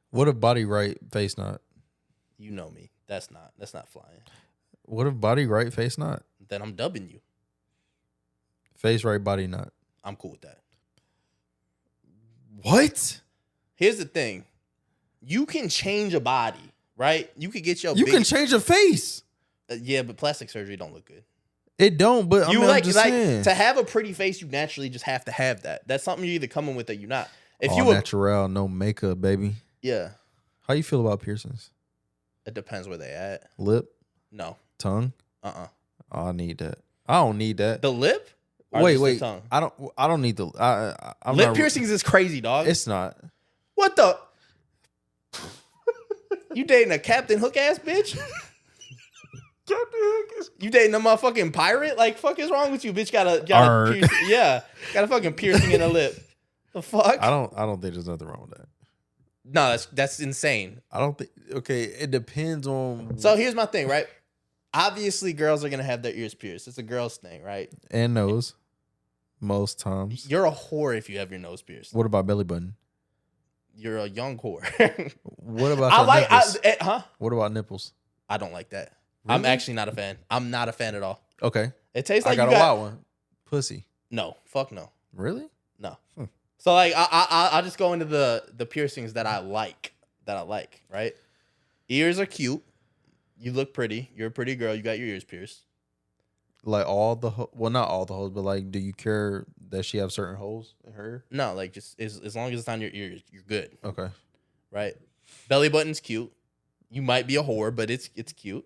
What if body right, face not? You know me. That's not flying. What if body right, face not? Then I'm dubbing you. Face right, body not. I'm cool with that. What? Here's the thing. You can change a body, right? You could get your You can change a face. Yeah, but plastic surgery don't look good. It don't, but You I'm just saying. To have a pretty face, you naturally just have to have that. That's something you're either coming with or you're not. If all you were, natural, no makeup, baby. Yeah. How you feel about piercings? It depends where they at. Lip? No. Tongue? Oh, I need that. I don't need that. The lip? Or Wait, just wait. The tongue? I don't need the I'm lip not, piercings is crazy, dog. It's not. What the? You dating a Captain Hook ass bitch? You dating a motherfucking pirate? Like, fuck is wrong with you, bitch? Got a piercing. Yeah, got a fucking piercing in the lip. The fuck? I don't think there's nothing wrong with that. No, that's insane. I don't think. Okay, it depends on. So here's my thing, right? Obviously, girls are gonna have their ears pierced. It's a girl's thing, right? And nose, most times. You're a whore if you have your nose pierced. What about belly button? You're a young whore. What about nipples? What about nipples? I don't like that. Really? I'm actually not a fan. I'm not a fan at all. Okay. It tastes like I got a wild one. Pussy. No, fuck no. Really? No. So like I just go into the piercings that I like, right? Ears are cute. You look pretty. You're a pretty girl. You got your ears pierced. Like all the not all the holes, but like, do you care that she have certain holes in her? No, like just as long as it's on your ears, you're good. Okay. Right? Belly button's cute. You might be a whore, but it's cute.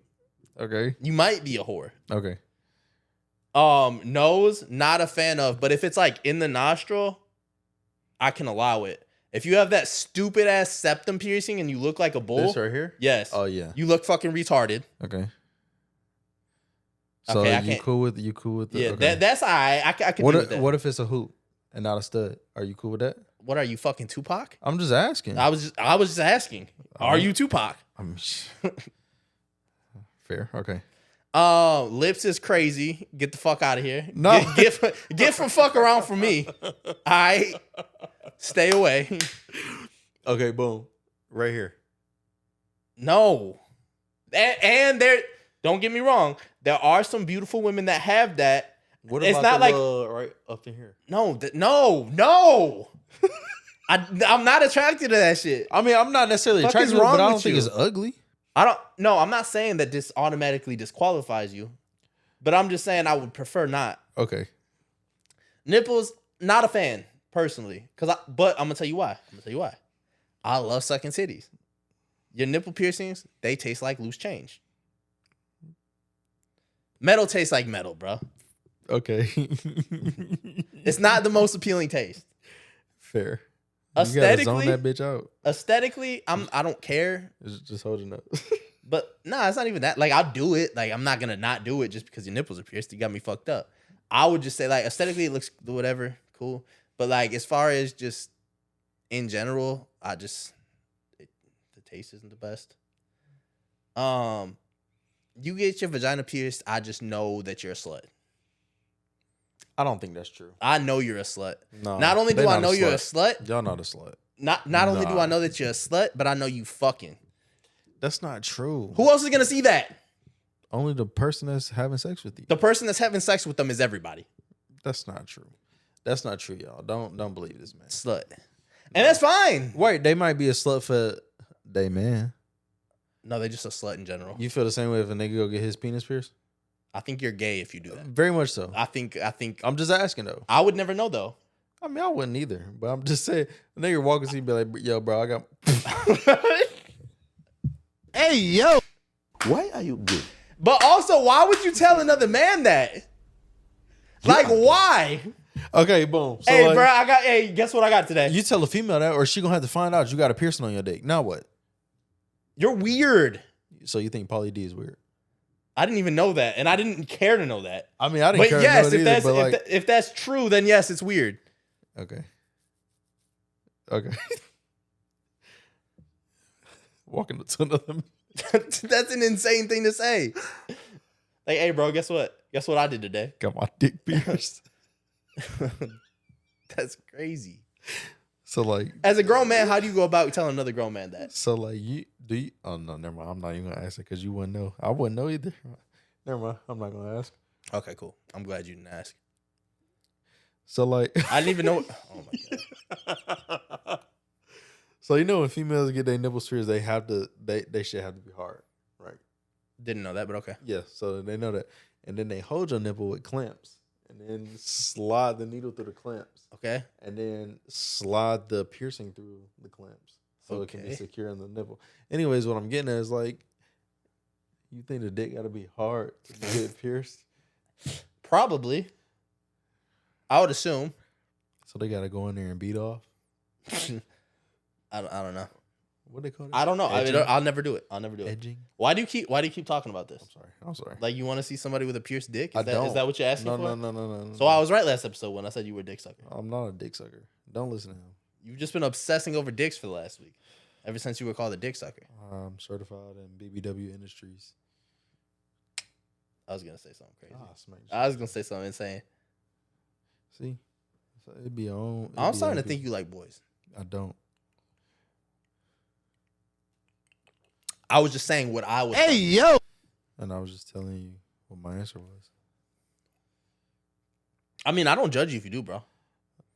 Okay. You might be a whore. Okay. Nose, not a fan of, but if it's like in the nostril, I can allow it. If you have that stupid ass septum piercing and you look like a bull. This right here? Yes. Oh yeah. You look fucking retarded. Okay. So Okay, I you can't. cool with the Yeah, okay. that's all right. I can What deal with that. what if it's a hoop and not a stud? Are you cool with that? What are you, fucking Tupac? I'm just asking. I was just asking. Are you Tupac? I'm fair. Okay. Lips is crazy. Get the fuck out of here. No. Get from fuck around from me. I stay away. Okay, boom. Right here. No. And there, don't get me wrong, there are some beautiful women that have that. What It's about not the like little right up in here? no. I'm not attracted to that shit. I mean, I'm not necessarily Fuck attracted is to it, wrong but I with don't think you? it's ugly. I'm not saying that this automatically disqualifies you, but I'm just saying I would prefer not. Okay. Nipples, not a fan, personally. But I'm gonna tell you why. I love sucking titties. Your nipple piercings, they taste like loose change. Metal tastes like metal, bro. Okay. It's not the most appealing taste. Fair. Aesthetically, you gotta zone that bitch out. I don't care. It's just holding up. But nah, it's not even that. Like, I'll do it. Like, I'm not gonna not do it just because your nipples are pierced. You got me fucked up. I would just say, like, aesthetically, it looks whatever, cool. But like, as far as just in general, the taste isn't the best. You get your vagina pierced, I just know that you're a slut. I don't think that's true. I know you're a slut. No. Not only do I know you're a slut, Y'all not a slut. not only do I know that you're a slut, but I know you fucking. That's not true. Who else is gonna see that? Only the person that's having sex with you. The person that's having sex with them is everybody. That's not true. That's not true, y'all. Don't believe this man. Slut. And that's fine. Wait, they might be a slut for they man. No, they're just a slut in general. You feel the same way if a nigga go get his penis pierced? I think you're gay if you do that. Very much so. I think I'm just asking though. I would never know though. I mean, I wouldn't either, but I'm just saying. A nigga walking, see, be like, "Yo, bro, I got." Hey, yo. Why are you gay? But also, why would you tell another man that? Like, why? Okay, boom. So Hey, like, bro, guess what I got today? you tell a female that, or she gonna have to find out you got a piercing on your dick. Now what? You're weird. So you think Pauly D is weird? I didn't even know that, and I didn't care to know that. I mean, I didn't But care yes, to know it either. But like, if that's true, then yes, it's weird. okay. Walking to another. That's an insane thing to say. Like, hey, bro, guess what? Guess what I did today? Got my dick pierced. That's crazy. So like, As a grown man, how do you go about telling another grown man that? so like, you? Oh no, never mind. I'm not even gonna ask it because you wouldn't know. I wouldn't know either. Never mind. I'm not gonna ask. Okay, cool. I'm glad you didn't ask. So like, I didn't even know. Oh my god. so you know when females get their nipple pierced, they have to. They should have to be hard, right? Didn't know that, but okay. Yeah. So they know that, and then they hold your nipple with clamps, and then slide the needle through the clamps. Okay. And then slide the piercing through the clamps so it can be Okay. secure in the nipple. Anyways, what I'm getting at is like, you think the dick got to be hard to get pierced? Probably. I would assume. So they got to go in there and beat off? I don't know. What they call it? I don't know. Edging? I'll never do it. Edging? Why do you keep talking about this? I'm sorry. Like, you want to see somebody with a pierced dick? I don't. Is that what you're asking for? No. So I was right last episode when I said you were a dick sucker. I'm not a dick sucker. Don't listen to him. You've just been obsessing over dicks for the last week. Ever since you were called a dick sucker. I'm certified in BBW Industries. I was going to say something crazy. Smack I was going to say something insane. See? So it'd be on. I'm starting to think you like boys. I don't. I was just saying what I was. Hey, yo. And I was just telling you what my answer was. I mean, I don't judge you if you do, bro.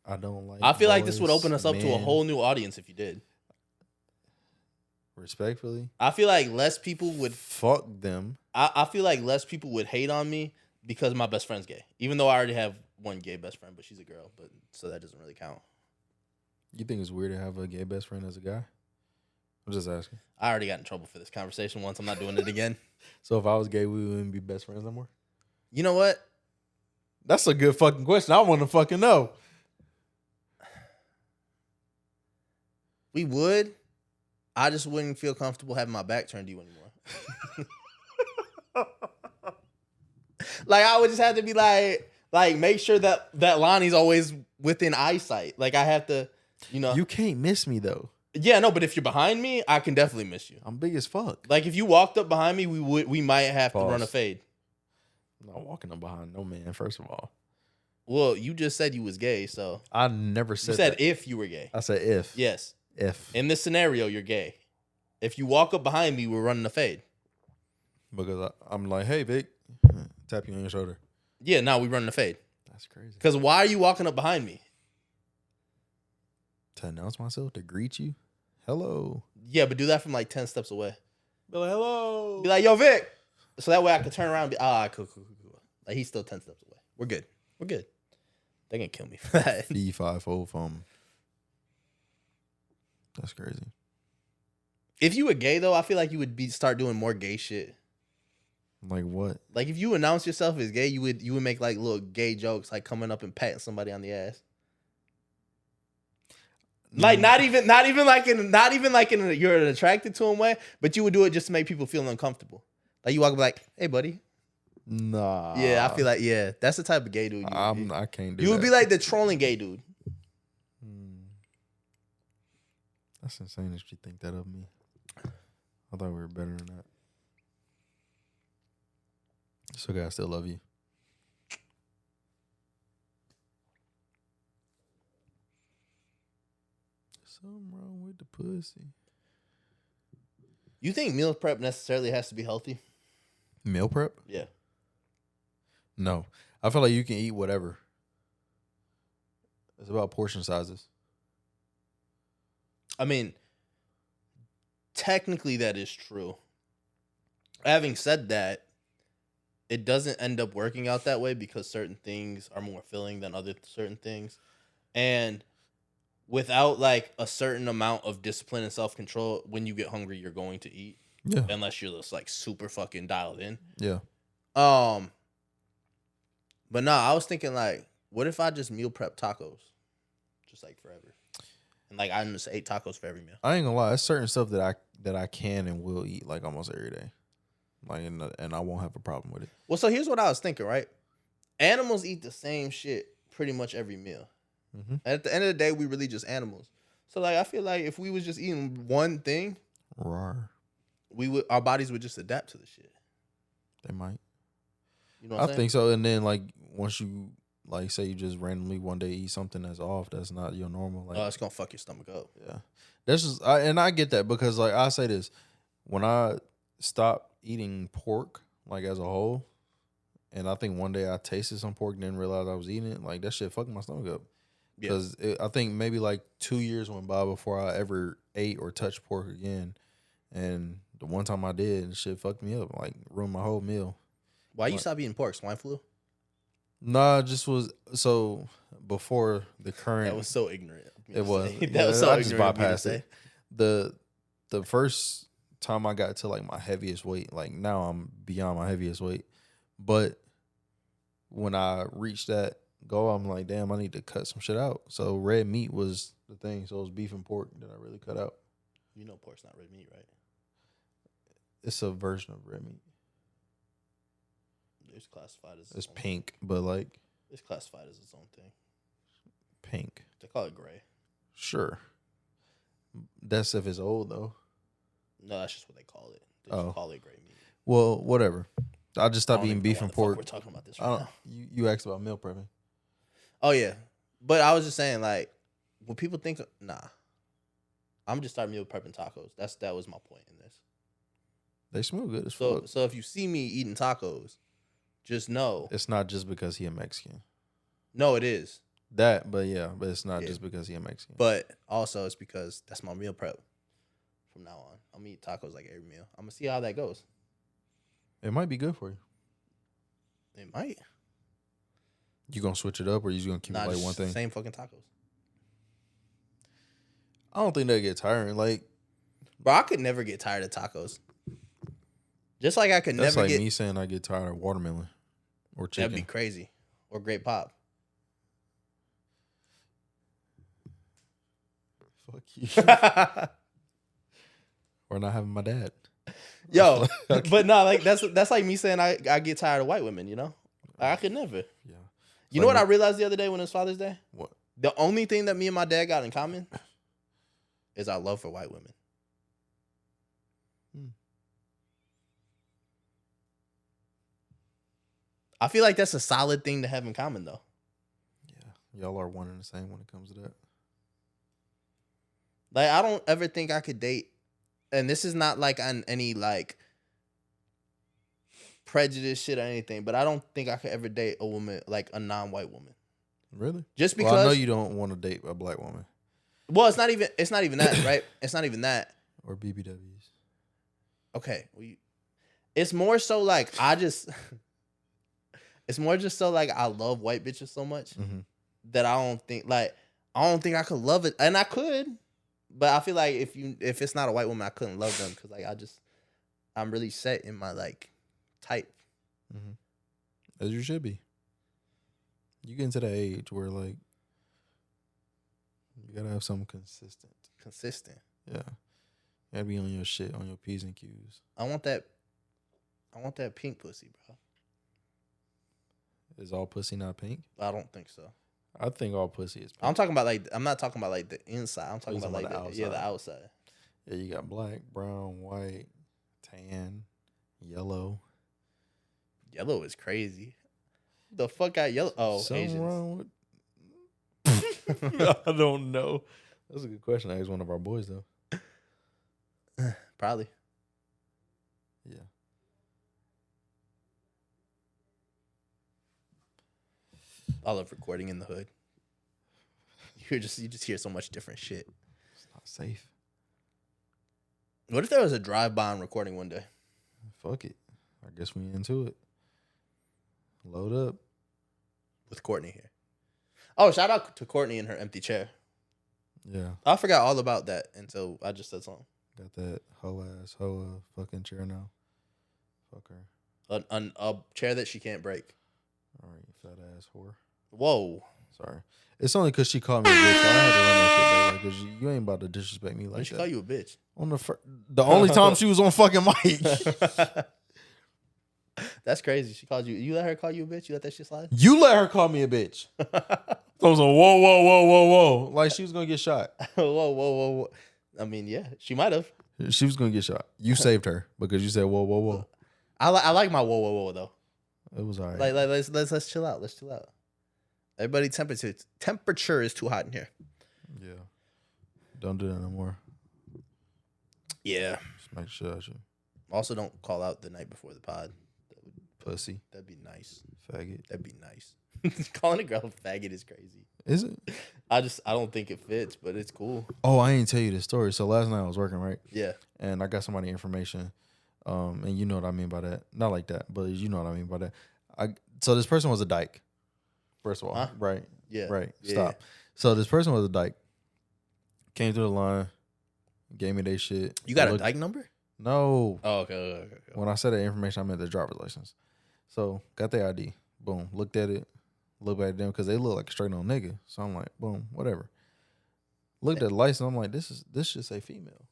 I don't like. I feel like this would boys, open us up to a men. whole new audience if you did. Respectfully, I feel like less people would. fuck them. I feel like less people would hate on me because my best friend's gay. Even though I already have one gay best friend, but she's a girl, but so that doesn't really count. You think it's weird to have a gay best friend as a guy? I'm just asking. I already got in trouble for this conversation once. I'm not doing it again. So if I was gay, we wouldn't be best friends no more? You know what? That's a good fucking question. I want to fucking know. We would. I just wouldn't feel comfortable having my back turned to you anymore. Like I would just have to be like make sure that Lonnie's always within eyesight. Like I have to, You can't miss me though. Yeah, no, but if you're behind me, I can definitely miss you. I'm big as fuck. Like if you walked up behind me, we might have to run a fade. I'm not walking up behind no man, first of all. Well, you just said you was gay, so I never said you said that. if you were gay. I said if. Yes. If. In this scenario, you're gay. If you walk up behind me, we're running a fade. Because I'm like, hey, Vic, tap you on your shoulder. Yeah, now we running a fade. That's crazy. Because why are you walking up behind me? To announce myself, to greet you. Hello. Yeah, but do that from like 10 steps away. Be like, hello. Be like, yo, Vic. So that way I can turn around and be, cool. Like he's still 10 steps away. We're good. They're going to kill me for that. Fee, five, fold, from. That's crazy. If you were gay, though, I feel like you would start doing more gay shit. Like what? Like if you announce yourself as gay, you would make like little gay jokes, like coming up and patting somebody on the ass. Like not even like in you're attracted to him way, but you would do it just to make people feel uncomfortable. Like you walk up like, hey buddy. Nah. Yeah, I feel like that's the type of gay dude. I can't do. You would be like the trolling gay dude. That's insane that you think that of me. I thought we were better than that. So, guys, I still love you. Something wrong with the pussy. You think meal prep necessarily has to be healthy? Meal prep? Yeah. No. I feel like you can eat whatever. It's about portion sizes. I mean, technically that is true. Having said that, it doesn't end up working out that way because certain things are more filling than other certain things. And without like a certain amount of discipline and self-control, when you get hungry, you're going to eat. Yeah. Unless you're just like super fucking dialed in. Yeah. But no, I was thinking like, what if I just meal prep tacos? Just like forever. And like I just ate tacos for every meal. I ain't gonna lie, there's certain stuff that I can and will eat like almost every day. Like and I won't have a problem with it. Well, so here's what I was thinking, right? Animals eat the same shit pretty much every meal. Mm-hmm. At the end of the day, we really just animals. So like I feel like if we was just eating one thing, Rawr. our bodies would just adapt to the shit. They might. You know what I'm I saying? think so. And then like once you like say you just randomly one day eat something that's off, that's not your normal. Like it's gonna fuck your stomach up. Yeah. That's just and I get that because like I say this, when I stopped eating pork like as a whole, and I think one day I tasted some pork and didn't realize I was eating it, like that shit fucked my stomach up. Because I think maybe like 2 years went by before I ever ate or touched pork again. And the one time I did, the shit fucked me up, like ruined my whole meal. Why you stop eating pork? Swine flu? Nah, it just was so before the current. That was so ignorant. It was. That was so I just ignorant. bypassed it. The first time I got to like my heaviest weight, like now I'm beyond my heaviest weight. But when I reached that goal, I'm like, damn, I need to cut some shit out. So red meat was the thing. So it was beef and pork that I really cut out. You know pork's not red meat, right? It's a version of red meat. It's classified as it's pink, but like it's classified as its own thing. Pink. They call it gray. Sure. That's if it's old though. No, that's just what they call it. They just call it gray meat. Well, whatever. I just stopped eating beef and pork. We're talking about this right now. You asked about meal prepping. Oh yeah, but I was just saying like, when people think, nah, I'm just starting meal prepping tacos. That was my point in this. They smell good as fuck. So if you see me eating tacos, just know it's not just because he a Mexican. No, it is. But it's not just because he a Mexican. But also it's because that's my meal prep. From now on, I'm gonna eat tacos like every meal. I'm gonna see how that goes. It might be good for you. It might. You gonna switch it up, or you just gonna keep it like one thing? Same fucking tacos. I don't think they get tiring. Like, bro, I could never get tired of tacos. Just like I could that's never like get. me saying I get tired of watermelon or chicken. That'd be crazy. Or grape pop. Fuck you. Or not having my dad. Yo, but no, like that's like me saying I get tired of white women, you know? I could never. Yeah. You know what I realized the other day when it was Father's Day? What? The only thing that me and my dad got in common is our love for white women. I feel like that's a solid thing to have in common, though. Yeah. Y'all are one and the same when it comes to that. Like, I don't ever think I could date, and this is not like on any like prejudice shit or anything, but I don't think I could ever date a woman, like a non-white woman. Really? Just because I know you don't want to date a black woman. Well, it's not even that, right? It's not even that. Or BBWs. Okay. It's more so like it's more just so like I love white bitches so much that I don't think I could love it, and I could, but I feel like if it's not a white woman, I couldn't love them because like I'm really set in my like type. As you should be. You get into that age where like you gotta have something consistent. Yeah. You gotta be on your shit, on your P's and Q's. I want that pink pussy, bro. Is all pussy not pink? I don't think so. I think all pussy is pink. I'm not talking about like the inside. I'm talking about like the outside. The outside. Yeah, you got black, brown, white, tan, yellow. Yellow is crazy. The fuck got yellow? Oh, Something Asians. wrong with I don't know. That's a good question. I asked one of our boys though. Probably. Yeah. I love recording in the hood. You just hear so much different shit. It's not safe. What if there was a drive-by recording one day? Fuck it. I guess we into it. Load up. With Courtney here. Oh, shout out to Courtney and her empty chair. Yeah. I forgot all about that until I just said something. Got that hoa fucking chair now. Fuck her. A chair that she can't break. All right, fat ass whore. Whoa. Sorry. It's only because she called me a bitch. So I had to run that shit back because you ain't about to disrespect me like When she that. call you a bitch? On the only time she was on fucking mic. That's crazy. She called you. You let her call you a bitch? You let that shit slide? You let her call me a bitch. I was like, whoa. Like she was going to get shot. Whoa. I mean, yeah, she might have. She was going to get shot. You saved her because you said, whoa. I like my whoa though. It was all right. Like let's chill out. Let's chill out. Everybody, temperature is too hot in here. Yeah. Don't do that no more. Yeah. Just make sure. Also, don't call out the night before the pod. Pussy. That'd be nice. Faggot. That'd be nice. Calling a girl a faggot is crazy. Is it? I don't think it fits, but it's cool. Oh, I ain't tell you this story. So last night I was working, right? Yeah. And I got somebody information. And you know what I mean by that. Not like that, but you know what I mean by that. So this person was a dyke. First of all, right? Yeah. Right. Yeah. Stop. So this person was a dyke. Came through the line, gave me their shit. You got a dyke number? No. Oh, okay. When I said that information, I meant their driver's license. So got their ID. Boom. Looked at it. Looked back at them because they look like a straight on nigga. So I'm like, boom, whatever. Looked at the license. I'm like, this should say female.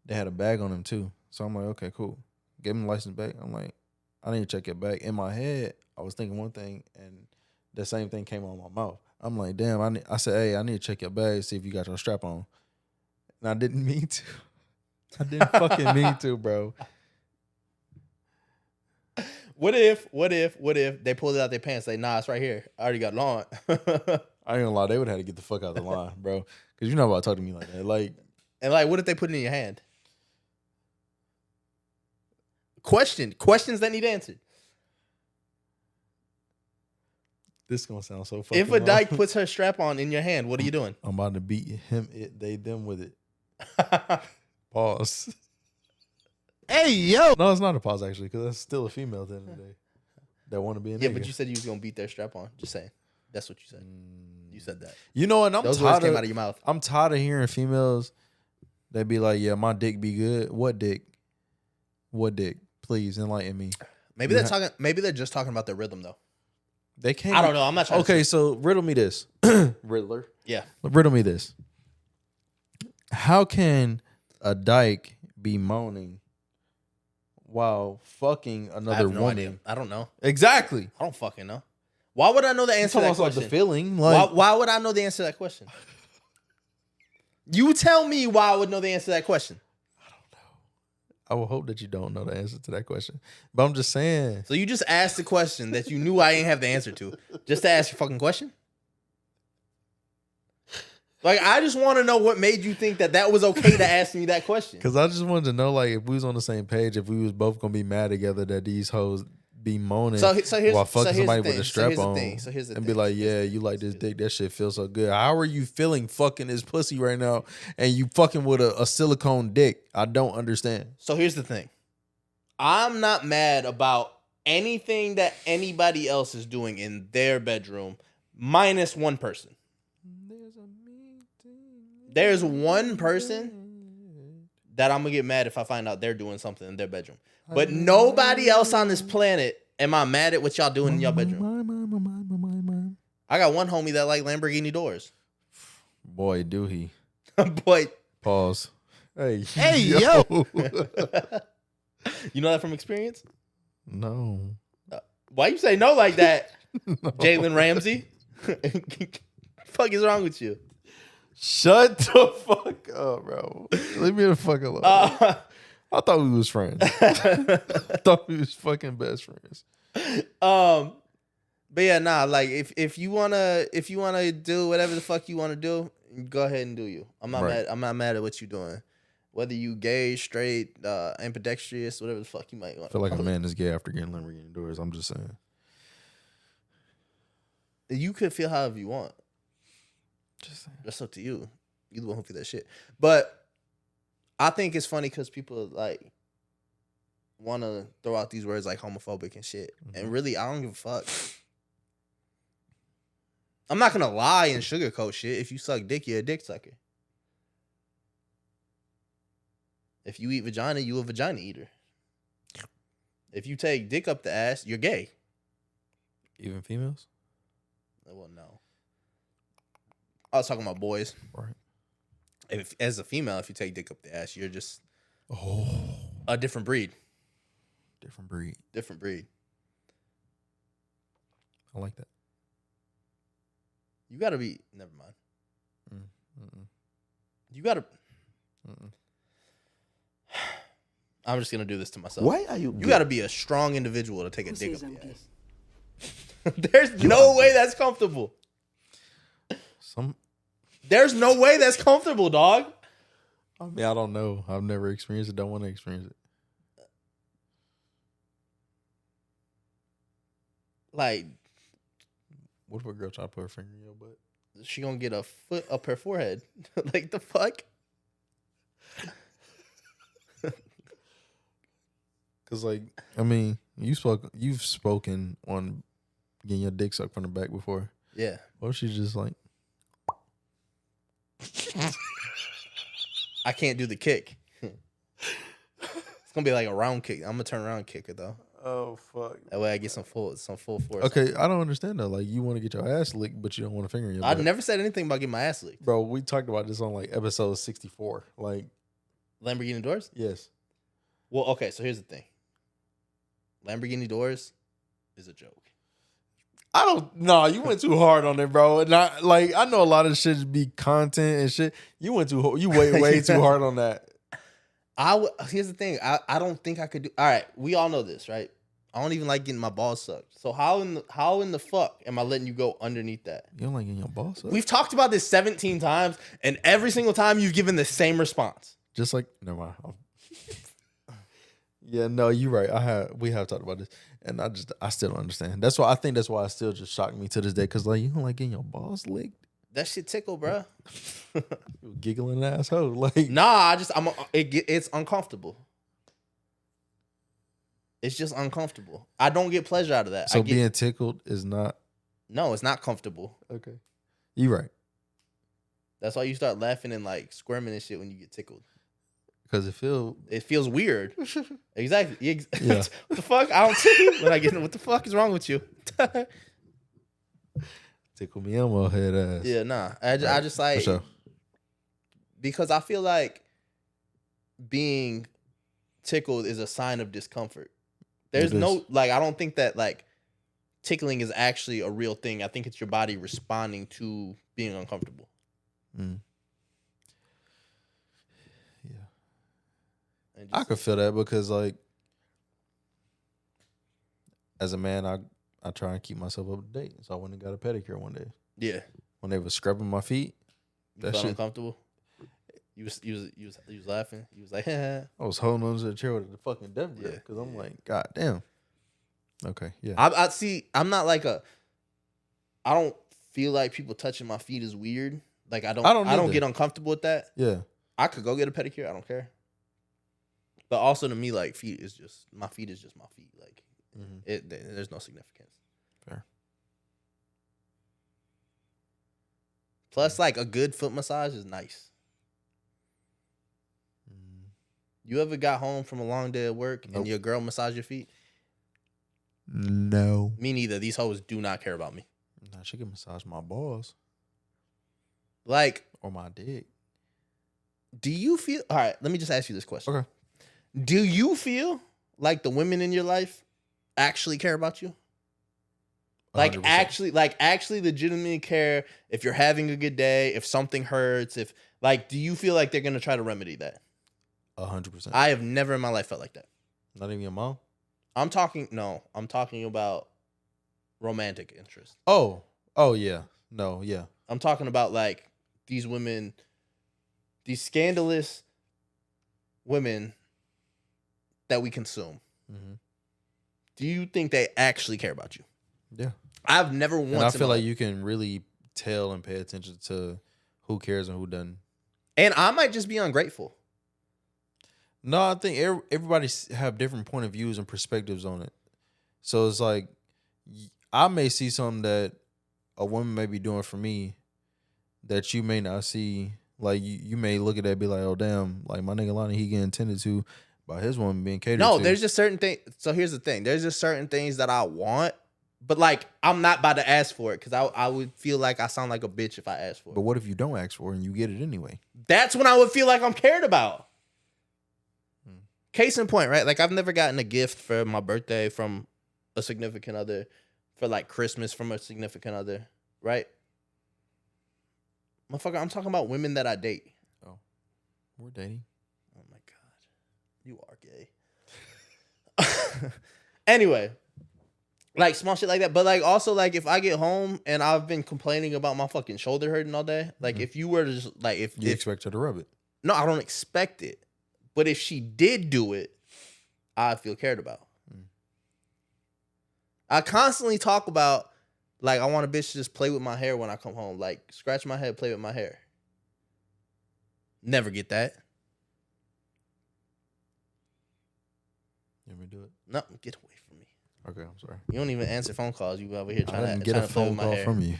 They had a bag on them too. So I'm like, okay, cool. Gave them the license back. I'm like, I need to check it back. In my head, I was thinking one thing, and the same thing came out of my mouth. I'm like, damn. I said, hey, I need to check your bag, see if you got your strap on. And I didn't mean to. I didn't fucking mean to, bro. What if they pulled it out their pants? Like, nah, it's right here. I already got it on. I ain't gonna lie, they would have had to get the fuck out of the line, bro. Because you're not about to talk to me like that. And what if they put it in your hand? Questions that need answered. This is gonna sound so fucking If a dyke puts her strap on in your hand, what are you doing? I'm about to beat him, it, they, them with it. Pause. Hey, yo. No, it's not a pause actually, because that's still a female at the end of the day that want to be a nigga. Yeah, but you said you was gonna beat their strap on. Just saying. That's what you said. You said that. You know, and Those words came out of your mouth. I'm tired of hearing females that be like, "Yeah, my dick be good." What dick? What dick? Please enlighten me. Maybe they're talking. Maybe they're just talking about the rhythm though. They can't. I don't know. I'm not trying. Okay, so riddle me this, Riddler. Yeah. Riddle me this. How can a dyke be moaning while fucking I another have no woman. idea. I don't know. Exactly. I don't fucking know. Why would I know the answer to that Also question? the feeling. Like, Why would I know the answer to that question? You tell me why I would know the answer to that question. I will hope that you don't know the answer to that question. But I'm just saying. So you just asked the question that you knew I didn't have the answer to, just to ask your fucking question? Like, I just want to know what made you think that was okay to ask me that question. Because I just wanted to know, like, if we was on the same page, if we was both going to be mad together that these hoes be moaning while fucking somebody with a strap on. And be like, yeah, you like this dick. That shit feels so good. How are you feeling fucking this pussy right now and you fucking with a silicone dick? I don't understand. So here's the thing. I'm not mad about anything that anybody else is doing in their bedroom minus one person. There's one person that I'm going to get mad if I find out they're doing something in their bedroom. But nobody else on this planet am I mad at what y'all doing in your bedroom. I got one homie that like Lamborghini doors. Boy, do he. Boy. Pause. Hey, yo. You know that from experience? No. Why you say no like that, No. Jalen Ramsey? Fuck is wrong with you? Shut the fuck up, bro. Leave me the fuck alone. I thought we was friends. I thought we was fucking best friends. But yeah, nah. Like if you wanna do whatever the fuck you wanna do, go ahead and do you. I'm not mad. I'm not mad at what you doing. Whether you gay, straight, ambidextrous, whatever the fuck you might want. I feel like a man is gay after getting Lamborghini doors. I'm just saying. You could feel however you want. Just saying. That's up to you. You the one who feel that shit. But I think it's funny because people like want to throw out these words like homophobic and shit. Mm-hmm. And really, I don't give a fuck. I'm not gonna lie and sugarcoat shit. If you suck dick, you're a dick sucker. If you eat vagina, you a vagina eater. If you take dick up the ass, you're gay. Even females? Well, no. I was talking about boys. Right. If as a female, if you take dick up the ass, you're just a different breed. Different breed. Different breed. I like that. You gotta be. Never mind. Mm-mm. You gotta. Mm-mm. I'm just gonna do this to myself. Why are you? You gotta be a strong individual to take a dick up the ass. There's no way that's comfortable. There's no way that's comfortable, dog. I mean, I don't know. I've never experienced it. Don't want to experience it. Like, what if a girl try to put her finger in your butt? She gonna get a foot up her forehead. Like the fuck? Cause like, I mean, you've spoken on getting your dick sucked from the back before. Yeah. What if she's just like, I can't do the kick. It's gonna be like a round kick. I'm gonna turn around and kick it though. oh fuck. That way I get some full force. Okay, I don't understand though. Like, you want to get your ass licked, but you don't want a finger in your I butt. never said anything about getting my ass licked. Bro, we talked about this on like episode 64. Like, Lamborghini doors? yes. Well, okay, so here's the thing. Lamborghini doors is a joke. I don't. No, you went too hard on it, bro. And I know a lot of shit be content and shit. You went too. You way too hard on that. Here's the thing. I don't think I could do. All right, we all know this, right? I don't even like getting my balls sucked. So how in the fuck am I letting you go underneath that? You don't like getting your balls sucked? We've talked about this 17 times, and every single time you've given the same response. Just like, never mind. Yeah, no, you're right. We have talked about this, and I still don't understand. That's why it still just shocked me to this day. Cause like, you don't like getting your balls licked? That shit tickle, bro. You giggling asshole. Like, nah, it's uncomfortable. It's just uncomfortable. I don't get pleasure out of that. So being tickled is not. No, it's not comfortable. Okay, you're right. That's why you start laughing and like squirming and shit when you get tickled. Because it feels weird. Exactly. Yeah. What the fuck? I don't tickle when I get. What the fuck is wrong with you? Tickle me Elmo head ass. Yeah, nah. I just like, for sure. because I feel like being tickled is a sign of discomfort. There's It is. no like I don't think that like tickling is actually a real thing. I think it's your body responding to being uncomfortable. Mm. Yeah. And I just- could feel that because, like, as a man, I try and keep myself up to date. So I went and got a pedicure one day. yeah. When they was scrubbing my feet, You that felt shit- uncomfortable. You was laughing. You was like, I was holding on to the chair with the fucking death grip Yeah. because I'm like, God damn. Okay, yeah. I see. I'm not like a. I don't feel like people touching my feet is weird. Like I don't either. get uncomfortable with that. Yeah. I could go get a pedicure. I don't care. But also to me, like feet is just my feet is just my feet. Like there's no significance. Fair. Plus, like a good foot massage is nice. You ever got home from a long day at work and Nope. your girl massage your feet? No. Me neither. These hoes do not care about me. Nah, she can massage my balls Like, or my dick. do you feel? All right, let me just ask you this question. Okay. Do you feel like the women in your life actually care about you? Like 100%. actually legitimately care if you're having a good day, if something hurts, if like, do you feel like they're gonna try to remedy that? 100%. I have never in my life felt like that. Not even your mom? I'm talking about romantic interest. Oh, yeah. No, yeah. I'm talking about like these women, these scandalous women that we consume. Mm-hmm. Do you think they actually care about you? Yeah. I've never once. And I feel in my like life- you can really tell and pay attention to who cares and who doesn't. and I might just be ungrateful. No, I think everybody have different point of views and perspectives on it. So it's like I may see something that a woman may be doing for me that you may not see. Like you may look at that and be like, oh damn, like my nigga Lonnie, he getting tended to by his woman being catered to. No, there's just certain things. So here's the thing: there's just certain things that I want, but like I'm not about to ask for it because I would feel like I sound like a bitch if I asked for it. But what if you don't ask for it and you get it anyway? That's when I would feel like I'm cared about. Case in point, right? Like I've never gotten a gift for my birthday from a significant other, for like Christmas from a significant other, right? Motherfucker, I'm talking about women that I date. Oh, we're dating. Oh my God. You are gay. Anyway, like small shit like that. But like also like if I get home and I've been complaining about my fucking shoulder hurting all day, like if you were to just like if You expect her to rub it. no, I don't expect it. But if she did do it, I feel cared about. I constantly talk about, like, I want a bitch to just play with my hair when I come home. Like, scratch my head, play with my hair. Never get that. You want me to do it? No, get away from me. Okay, I'm sorry. You don't even answer phone calls. You over here I trying didn't to get a play with phone my call hair. from you.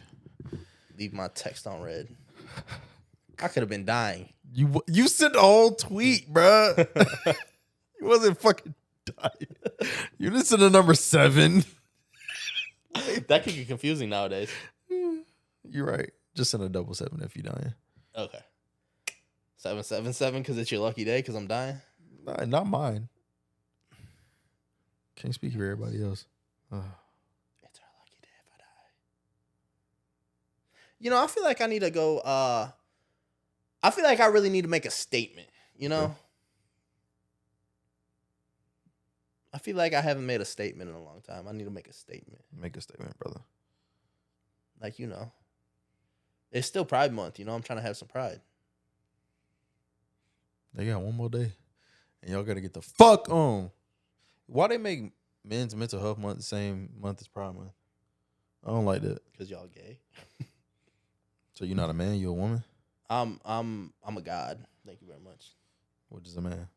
Leave my text on red. I could have been dying. You sent the whole tweet, bruh. You wasn't fucking dying. You didn't send the number 7. That could get confusing nowadays. You're right. Just send a 7 if you're dying. Okay. 777 because it's your lucky day because I'm dying. Nah, not mine. Can't speak for everybody else. Ugh. It's our lucky day if I die. You know, I feel like I need to go. I feel like I really need to make a statement. You know, Okay. I feel like I haven't made a statement in a long time. I need to make a statement. Make a statement, brother. Like, you know, it's still Pride Month. You know, I'm trying to have some pride. They got one more day. And y'all got to get the fuck on. Why they make men's mental health month the same month as Pride Month? I don't like that. Because y'all gay. So you're not a man, you're a woman? I'm a god. Thank you very much. What is a man?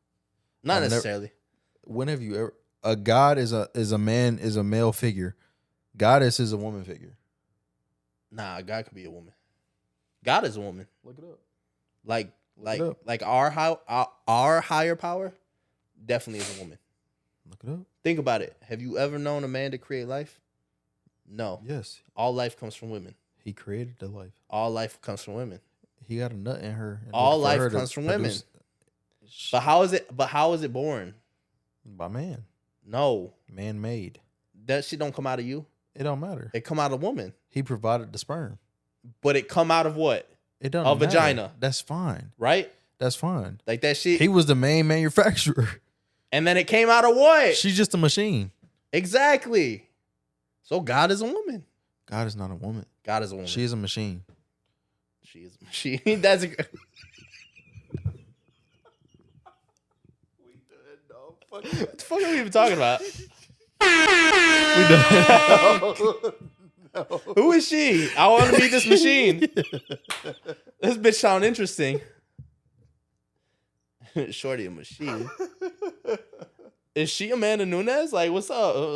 Not I've never- necessarily. When have you ever... A god is a man, is a male figure. Goddess is a woman figure. Nah, God could be a woman. God is a woman. Look it up. Like our higher power definitely is a woman. Look it up. Think about it. Have you ever known a man to create life? No. Yes. All life comes from women. He created the life. All life comes from women. He got a nut in her. All for life her to comes from women. produce- But how is it born? By man. No, Man-made. that shit don't come out of you. It don't matter. It come out of woman. He provided the sperm. But it come out of what? It don't A matter. vagina. That's fine. Right? That's fine. Like that shit. He was the main manufacturer. And then it came out of what? She's just a machine. Exactly. So God is a woman. God is not a woman. God is a woman. She is a machine. She is a machine. That's a What the fuck are we even talking about? Who is she? I want to meet this machine. This bitch sound interesting. Shorty a machine. Is she Amanda Nunes? Like, what's up?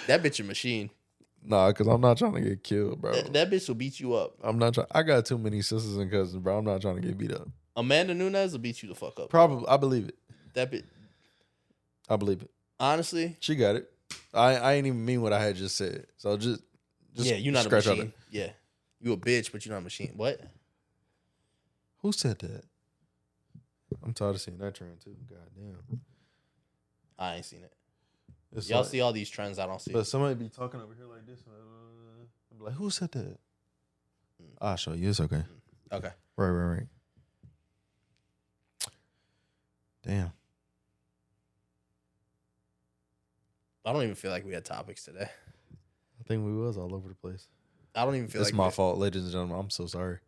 That bitch a machine. Nah, because I'm not trying to get killed, bro. That bitch will beat you up. I'm not trying. I got too many sisters and cousins, bro. I'm not trying to get beat up. Amanda Nunes will beat you the fuck up. Probably. I believe it. That bitch. I believe it. Honestly. She got it. I ain't even mean what I had just said. So just yeah, you're not a scratch out machine. Yeah. You a bitch, but you're not a machine. What? Who said that? I'm tired of seeing that trend too. God damn. I ain't seen it. It's Y'all like, see all these trends I don't see. but somebody be talking over here like this. I'm like, who said that? I'll show you. It's okay. Okay. Right. Damn. I don't even feel like we had topics today. I think we was all over the place. I don't even feel It's like my fault, ladies and gentlemen. I'm so sorry.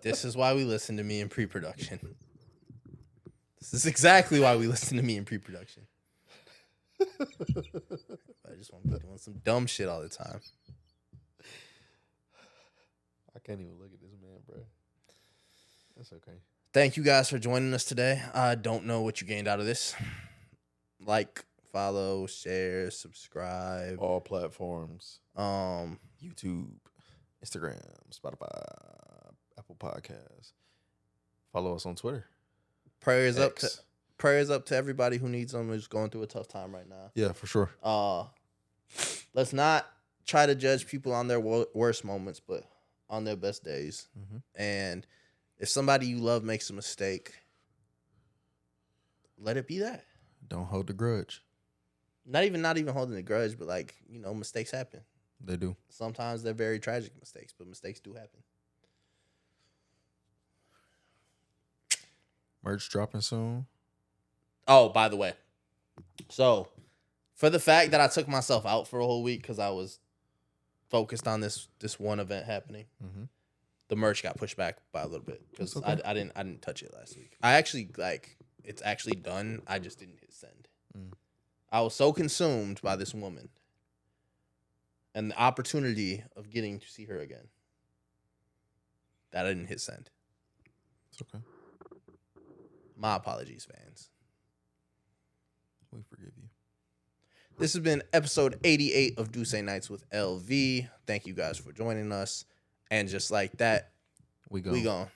This is why we listen to me in pre-production. This is exactly why we listen to me in pre-production. I just want to be doing some dumb shit all the time. I can't even look at this man, bro. That's okay. Thank you guys for joining us today. I don't know what you gained out of this. Like, follow, share, subscribe. All platforms. Um, YouTube, Instagram, Spotify, Apple Podcasts. Follow us on Twitter. prayers up X. to everybody who needs them, who's going through a tough time right now. Yeah, for sure. Let's not try to judge people on their worst moments, but on their best days. Mhm. And if somebody you love makes a mistake, let it be that. Don't hold the grudge. Not even holding a grudge, but like, you know, mistakes happen. They do. Sometimes they're very tragic mistakes, but mistakes do happen. Merch dropping soon. Oh, by the way, so for the fact that I took myself out for a whole week because I was focused on this one event happening, Mm-hmm. the merch got pushed back by a little bit because That's okay. I didn't touch it last week. I actually it's actually done. I just didn't hit send. I was so consumed by this woman and the opportunity of getting to see her again that I didn't hit send. It's okay. My apologies, fans. We forgive you. This has been episode 88 of Duce Nights with LV. Thank you guys for joining us. And just like that, We we gone.